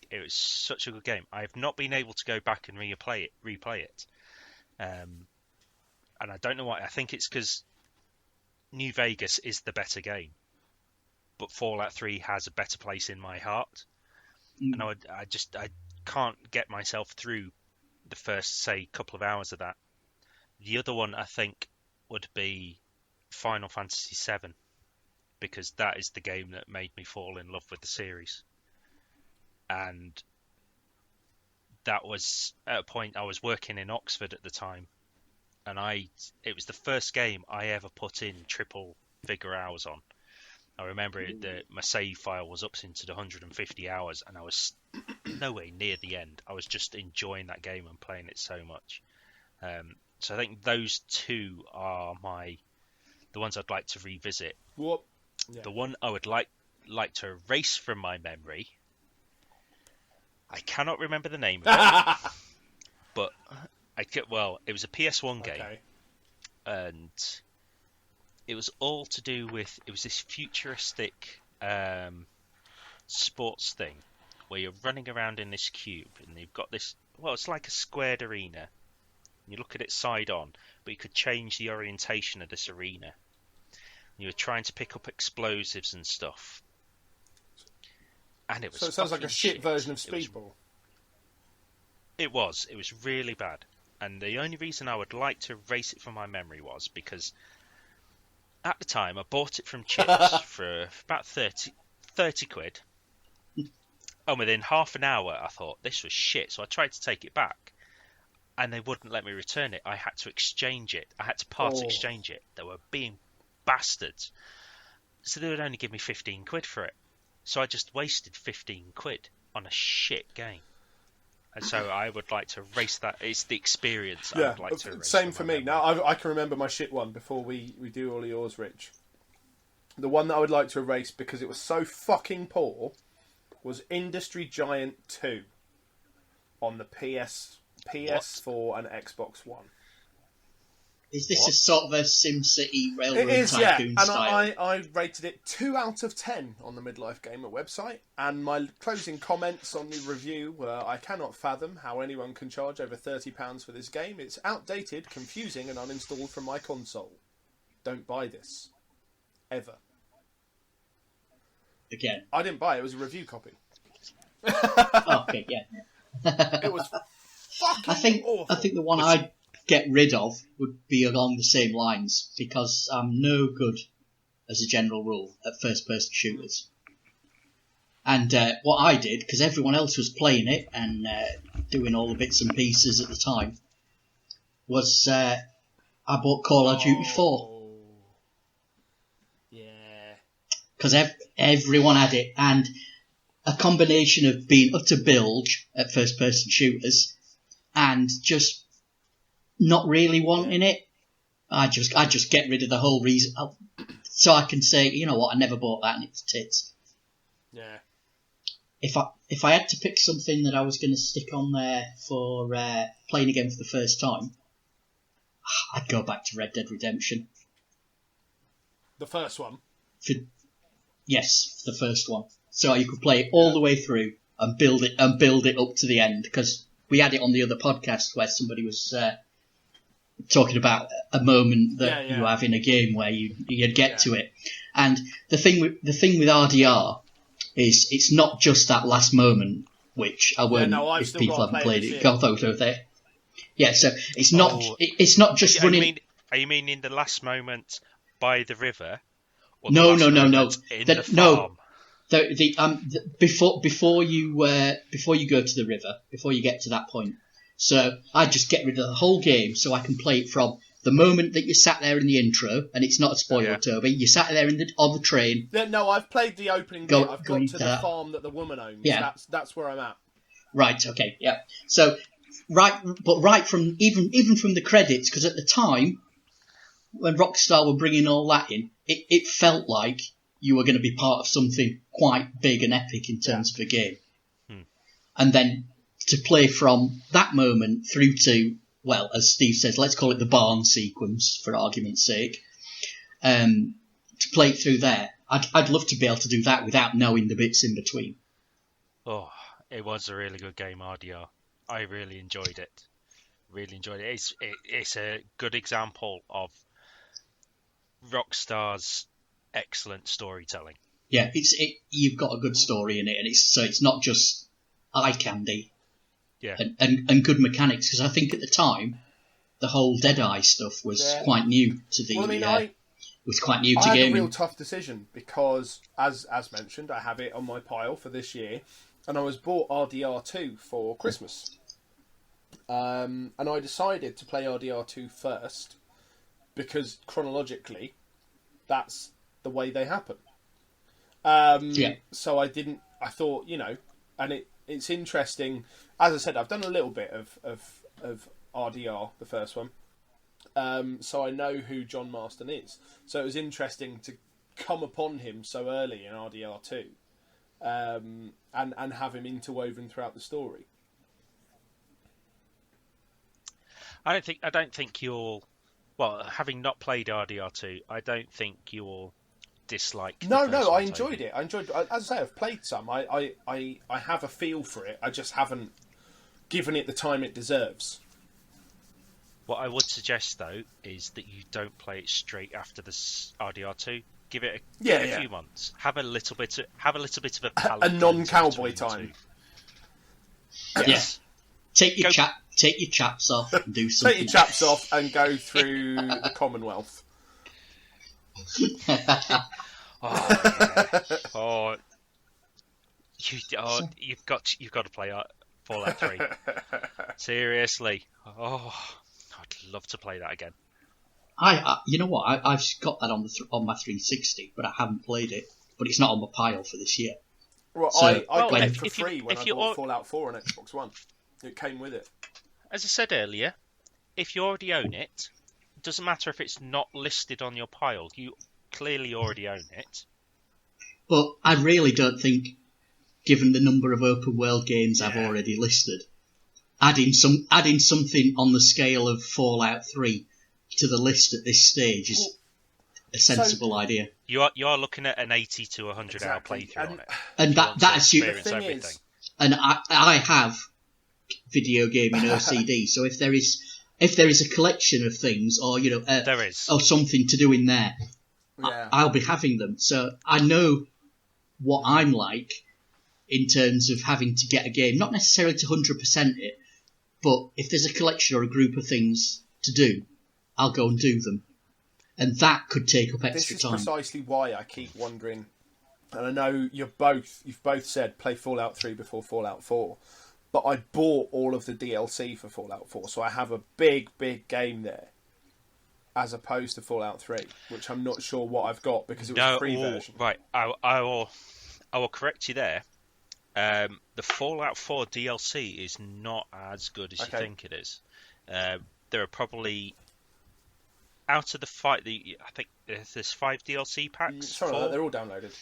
It was such a good game. I have not been able to go back and replay it. And I don't know why. I think it's because New Vegas is the better game, but Fallout 3 has a better place in my heart. And I can't get myself through the first, say, couple of hours of that. The other one, I think, would be Final Fantasy VII, because that is the game that made me fall in love with the series. And that was at a point I was working in Oxford at the time, and it was the first game I ever put in triple figure hours on. I remember my save file was up into the 150 hours, and I was nowhere near the end. I was just enjoying that game and playing it so much. So I think those two are the ones I'd like to revisit. What? Yeah. The one I would like to erase from my memory, I cannot remember the name of it, but it was a PS1 game, Okay. and it was all to do with, it was this futuristic sports thing where you're running around in this cube, and you've got this, it's like a squared arena. You look at it side on, but you could change the orientation of this arena. You were trying to pick up explosives and stuff. And it was, so it sounds like a shit version of Speedball. It was really bad. And the only reason I would like to erase it from my memory was because at the time I bought it from Chips for about 30 quid. And within half an hour I thought this was shit, so I tried to take it back. And they wouldn't let me return it. I had to exchange it. I had to part exchange it. They were being bastards. So they would only give me 15 quid for it. So I just wasted 15 quid on a shit game. And so I would like to erase that. It's the experience I would like to erase. Same for me. Now, I can remember my shit one before we do all of yours, Rich. The one that I would like to erase because it was so fucking poor was Industry Giant 2 on the PS4 and Xbox One. Is this a sort of a SimCity Railroad It is, Tycoon and style? I rated it 2 out of 10 on the Midlife Gamer website, and my closing comments on the review were, I cannot fathom how anyone can charge over £30 for this game. It's outdated, confusing, and uninstalled from my console. Don't buy this. Ever. Again. I didn't buy it, it was a review copy. Okay, yeah. It was fucking awful. I think the one I'd get rid of would be along the same lines, because I'm no good, as a general rule, at first-person shooters. And what I did, because everyone else was playing it and doing all the bits and pieces at the time, was I bought Call of Duty 4. Yeah. Because everyone had it, and a combination of being utter bilge at first-person shooters and just not really wanting it, I just get rid of the whole reason, so I can say, you know what, I never bought that and it's tits. Yeah. If I had to pick something that I was going to stick on there for playing again for the first time, I'd go back to Red Dead Redemption. The first one? Yes, the first one. So you could play it all the way through and build it up to the end, because we had it on the other podcast where somebody was talking about a moment that you have in a game where you'd get to it. And the thing with RDR is it's not just that last moment, which I won't, if people haven't played it, go over there. Yeah, so it's not it's not just running. Are you meaning the last moment by the river? Or No. In the farm? Before you go to the river, before you get to that point. So I just get rid of the whole game so I can play it from the moment that you sat there in the intro, and it's not a spoiler, Toby. You sat there on the train. No, I've played the opening bit. I've got to the farm that the woman owns. Yeah. That's where I'm at. Right, okay, yeah. So right from even from the credits, because at the time when Rockstar were bringing all that in, it felt like you were going to be part of something quite big and epic in terms of a game. And then to play from that moment through to well, as Steve says, let's call it the barn sequence for argument's sake, to play it through there. I'd love to be able to do that without knowing the bits in between. Oh, it was a really good game, RDR. I really enjoyed it. Really enjoyed it. It's a good example of Rockstar's excellent storytelling. Yeah, you've got a good story in it, and it's not just eye candy. Yeah. And good mechanics, because I think at the time the whole Deadeye stuff was quite new to the. Well, I gaming. had a real tough decision because, as mentioned, I have it on my pile for this year, and I was bought RDR2 for Christmas. And I decided to play RDR2 first because chronologically, that's the way they happen. So I thought, and it's interesting. As I said, I've done a little bit of RDR, the first one. So I know who John Marston is. So it was interesting to come upon him so early in RDR2, and have him interwoven throughout the story. I don't think you'll. Well, having not played RDR2, I don't think you'll dislike. No, I enjoyed it. As I say, I've played some. I have a feel for it. I just haven't given it the time it deserves. What I would suggest though is that you don't play it straight after this RDR2. Give it a few months. Have a little bit of a palate a non-cowboy time. Yes. Take your chaps off and do something. Take your chaps off and go through the Commonwealth. You've got to play Fallout 3. Seriously. I'd love to play that again. You know what? I've got that on my 360, but I haven't played it. But it's not on my pile for this year. Well, so, I got it for free when I bought Fallout 4 on Xbox One. It came with it. As I said earlier, if you already own it, it doesn't matter if it's not listed on your pile. You clearly already own it. But I really don't think, given the number of open world games I've already listed, adding something on the scale of Fallout 3 to the list at this stage is a sensible idea. You are looking at an 80 to 100 hour playthrough on it. And that assumes everything. And I have video gaming OCD, so if there is a collection of things, or there is, or something to do in there, I'll be having them. So I know what I'm like in terms of having to get a game, not necessarily to 100% it, but if there's a collection or a group of things to do, I'll go and do them, and that could take up extra time. This is precisely why I keep wondering, and I know you've both said play Fallout 3 before Fallout 4. But I bought all of the DLC for Fallout 4, so I have a big game there, as opposed to Fallout 3, which I'm not sure what I've got because it was a free version. Right, I will correct you there. The Fallout 4 DLC is not as good as you think it is. There are probably, out of the five, I think there's 5 DLC packs. Sorry, they're all downloaded.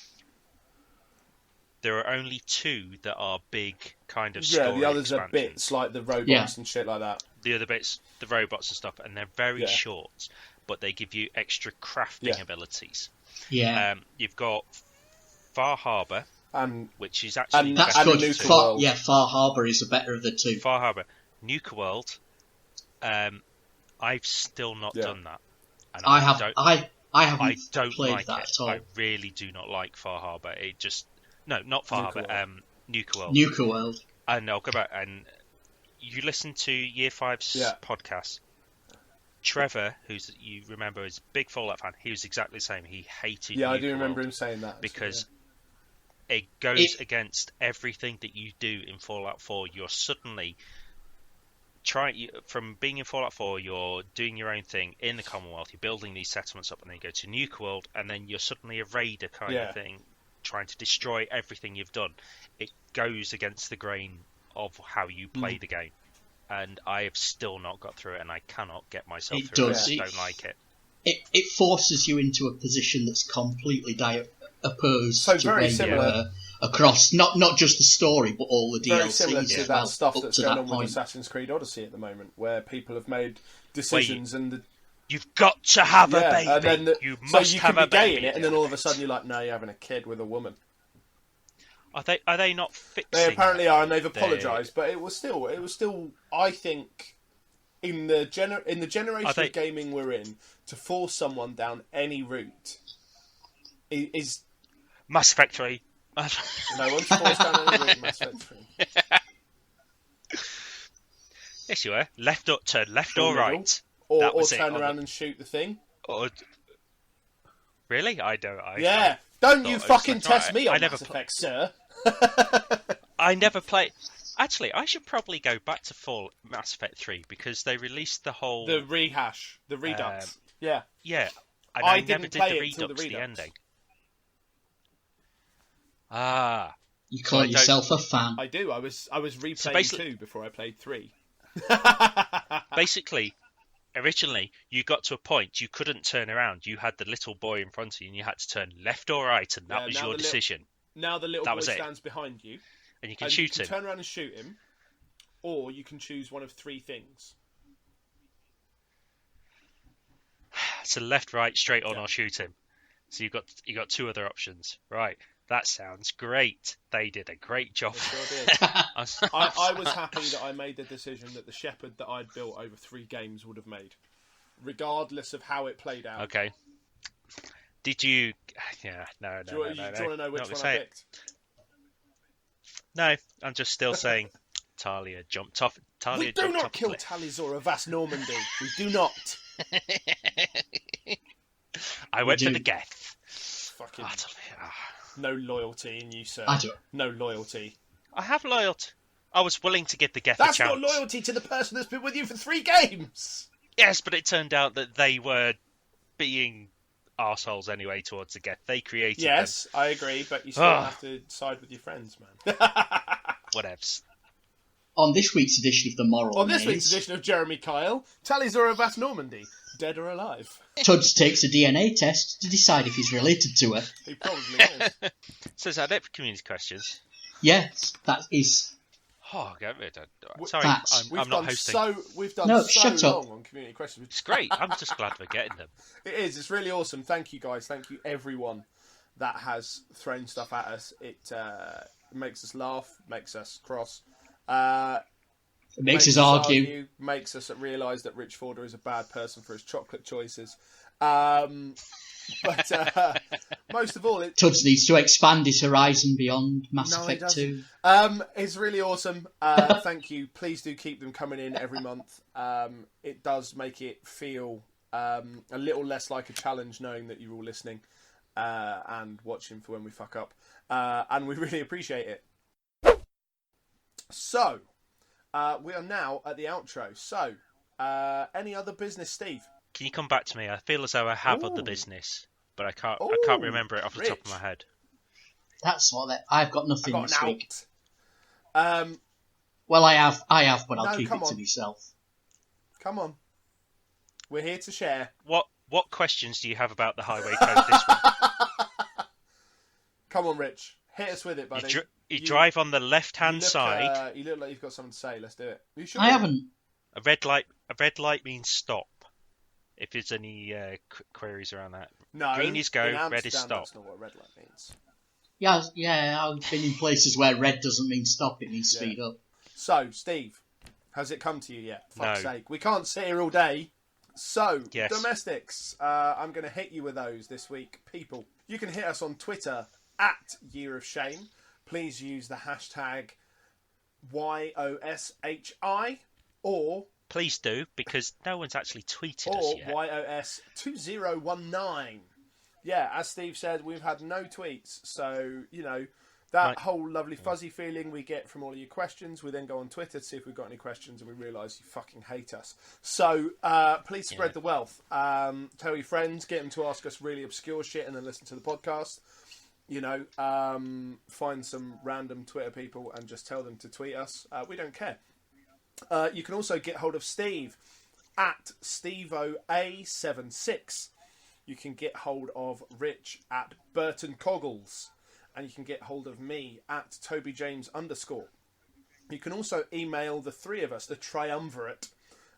There are only 2 that are big kind of story the others expansions. are bits like the robots and shit like that. The other bits, the robots and stuff, and they're very short, but they give you extra crafting abilities. Yeah. You've got Far Harbour, which is actually that's better good. Far Harbour is the better of the 2. Far Harbour, Nuka World. I've still not done that. And I haven't played like that at all. I really do not like Far Harbour. It just not Far Harbour. Nuka World. Nuka World. And I'll go back and you listen to Year 5's podcast. Trevor, you remember is a big Fallout fan, he was exactly the same. He hated Nuka I do remember World him saying that. Because it goes against everything that you do in Fallout 4. You're suddenly from being in Fallout 4, you're doing your own thing in the Commonwealth, you're building these settlements up, and then you go to Nuka World, and then you're suddenly a raider kind of thing, trying to destroy everything you've done. It goes against the grain of how you play the game, and I have still not got through it, and I cannot get myself through it. I don't like it. It forces you into a position that's completely opposed so to very where similar. you were, across not just the story, but all the Very DLCs similar to as that well, stuff up that's to going that on point. with Assassin's Creed Odyssey at the moment, where people have made decisions You've got to have a baby. and then you so must you have can a be gay baby. in it, and then all of a sudden you're like, no, you're having a kid with a woman. Are they not fixing? They apparently that? are, and they've apologised. But it was still, I think, in the generation of gaming we're in, to force someone down any route is Mass Effect 3. No one's forced down any route in Mass Effect 3. Yes, you were. Turn left or middle. right. Or turn around and shoot the thing. Really? I don't. Don't you fucking test me on Mass Effect, sir. I never played. Actually, I should probably go back to Mass Effect 3 because they released the rehash, the Redux. Yeah. Yeah. And I never did the Redux, the ending. Ah. You call yourself a fan. I do. I was replaying 2 before I played 3. Basically, originally, you got to a point you couldn't turn around. You had the little boy in front of you, and you had to turn left or right, and that was your decision. Now the little boy stands behind you, and you can shoot him. You can turn around and shoot him, or you can choose one of 3 things. So left, right, straight on, or shoot him. So you got 2 other options, right? That sounds great. They did a great job. They sure did. I was happy that I made the decision that the shepherd that I'd built over 3 games would have made, regardless of how it played out. Okay. Did you? Yeah, no. Do you want to know which one I picked? No, I'm just still saying Talia jumped off. We do not kill Tali'Zorah of Vast Normandy. We do not. I went for the Geth. Fucking no loyalty in you, sir. I do. No loyalty. I have loyalty. I was willing to give the Geth a chance. That's not loyalty to the person that's been with you for 3 games. Yes, but it turned out that they were being arseholes anyway towards the Geth. They created them. Yes, I agree, but you still have to side with your friends, man. Whatevs. On this week's edition of The Moral Maze... week's edition of Jeremy Kyle, Tali'Zorah of Vast Normandy, dead or alive? Tuds takes a DNA test to decide if he's related to her. He probably is. So is that it for community questions? Yes, that is... Oh, get rid of it. Sorry, I'm not hosting. We've done shut long up. on community questions. It's great. I'm just glad we're getting them. It is. It's really awesome. Thank you, guys. Thank you, everyone that has thrown stuff at us. It makes us laugh, makes us cross. It makes us argue. Makes us realise that Rich Forder is a bad person for his chocolate choices. But most of all, Tuds needs to expand his horizon beyond Mass Effect 2. It's really awesome. Thank you. Please do keep them coming in every month. It does make it feel a little less like a challenge knowing that you're all listening and watching for when we fuck up. And we really appreciate it. So, we are now at the outro. So, any other business, Steve? Can you come back to me? I feel as though I have other business, but I can't remember it off the top of my head. That's what I've got nothing this week. Well, I have, but I'll keep it to myself. Come on. We're here to share. What questions do you have about the highway code this week? Come on, Rich. Hit us with it, buddy. You drive on the left-hand side. You look like you've got something to say. Let's do it. I haven't. A red light means stop. If there's any queries around that. No. Green is go, red is stop. That's not what red light means. Yeah, I've been in places where red doesn't mean stop, it means speed up. So, Steve, has it come to you yet? Fuck's No. sake. We can't sit here all day. So, yes. Domestics, I'm going to hit you with those this week. People, you can hit us on Twitter at Year of Shame. Please use the hashtag YoSHI or... Please do, because no one's actually tweeted us yet. Or YoS2019. Yeah, as Steve said, we've had no tweets. So, that whole lovely fuzzy feeling we get from all of your questions, we then go on Twitter to see if we've got any questions, and we realise you fucking hate us. So, please spread the wealth. Tell your friends, get them to ask us really obscure shit and then listen to the podcast. Find some random Twitter people and just tell them to tweet us. We don't care. You can also get hold of Steve at SteveOA76. You can get hold of Rich at Burton Coggles. and you can get hold of me at TobyJames_. You can also email the three of us, the triumvirate,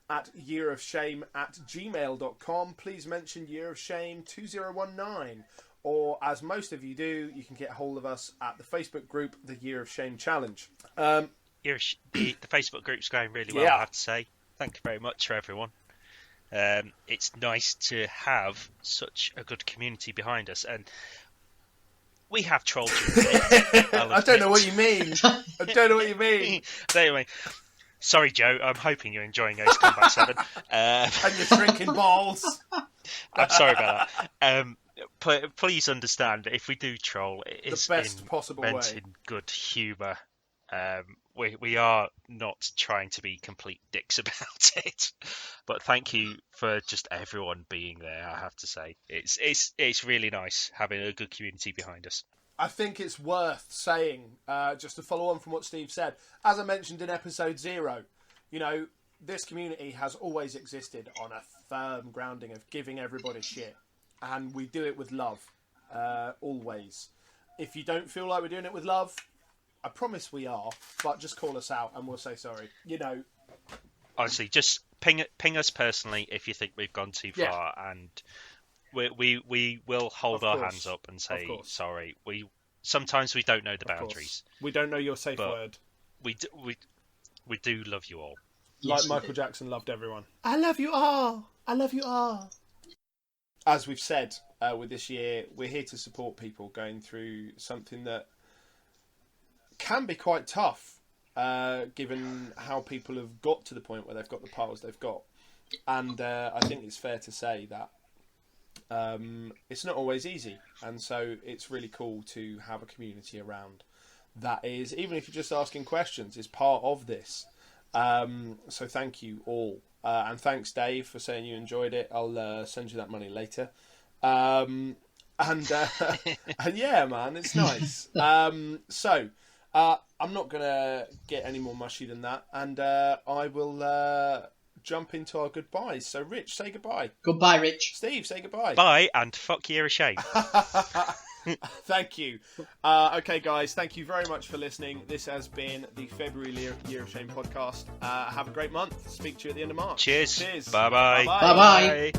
at yearofshame@gmail.com. Please mention Year of Shame 2019. Or, as most of you do, you can get hold of us at the Facebook group, the Year of Shame Challenge. The Facebook group's going really well, I have to say. Thank you very much for everyone. It's nice to have such a good community behind us, and we have trolled you a bit. I don't know what you mean. I don't know what you mean. Anyway, sorry, Joe. I'm hoping you're enjoying Ace Combat 7. And you're shrinking balls. I'm sorry about that. Please understand, if we do troll, it's the best possible way. In good humour. We are not trying to be complete dicks about it, but thank you for just everyone being there. I have to say, it's really nice having a good community behind us. I think it's worth saying, just to follow on from what Steve said, as I mentioned in episode 0, this community has always existed on a firm grounding of giving everybody shit, and we do it with love, always. If you don't feel like we're doing it with love, I promise we are, but just call us out and we'll say sorry. Honestly, just ping us personally if you think we've gone too far, and we will hold our hands up and say sorry. Sometimes we don't know the boundaries. We don't know your safe word. We do love you all. Like Michael Jackson loved everyone. I love you all. I love you all. As we've said with this year, we're here to support people going through something that can be quite tough, given how people have got to the point where they've got the powers they've got. And I think it's fair to say that it's not always easy. And so it's really cool to have a community around that is, even if you're just asking questions, is part of this. So thank you all. And thanks, Dave, for saying you enjoyed it. I'll send you that money later. And yeah, man, it's nice. So I'm not going to get any more mushy than that. And I will jump into our goodbyes. So, Rich, say goodbye. Goodbye, Rich. Steve, say goodbye. Bye, and fuck Year of Shame. Thank you. Okay, guys, thank you very much for listening. This has been the February Year of Shame podcast. Have a great month. Speak to you at the end of March. Cheers. Bye-bye. Bye-bye.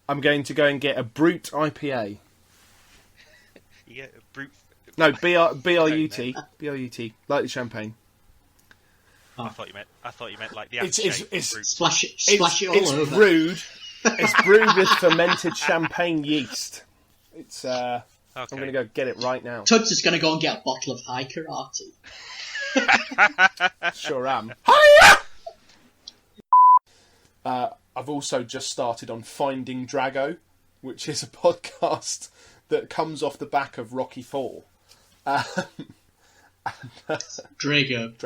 I'm going to go and get a Brute IPA. You get a Brute... No, B-R-U-T. B-R-U-T. Like the champagne. I thought you meant like the aftershave. It's splash it all over. It's brewed with fermented champagne yeast. It's I'm going to go get it right now. Tud's just going to go and get a bottle of high karate. Sure am. Hiya! I've also just started on Finding Drago, which is a podcast that comes off the back of Rocky IV. Drago.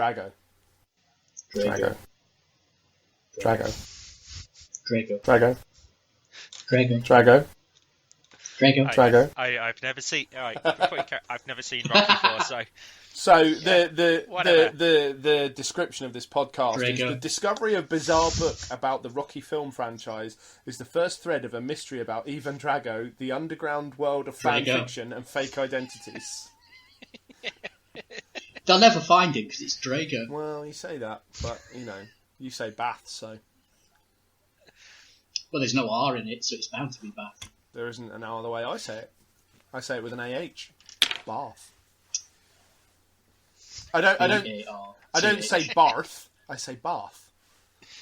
I've never seen. Right, I've never seen Rocky IV, so. So the description of this podcast is the discovery of bizarre book about the Rocky film franchise is the first thread of a mystery about Ivan Drago, the underground world of fan fiction and fake identities. They'll never find him because it's Drago. Well, you say that, but you say Bath, so. Well, there's no R in it, so it's bound to be Bath. There isn't an R the way I say it. I say it with an AH. Bath. I don't say Barth. I say Bath.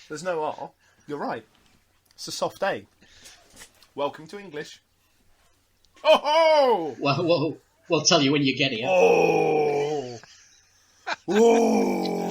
There's no R. You're right. It's a soft A. Welcome to English. Oh ho! We'll tell you when you get here. Oh. Oh.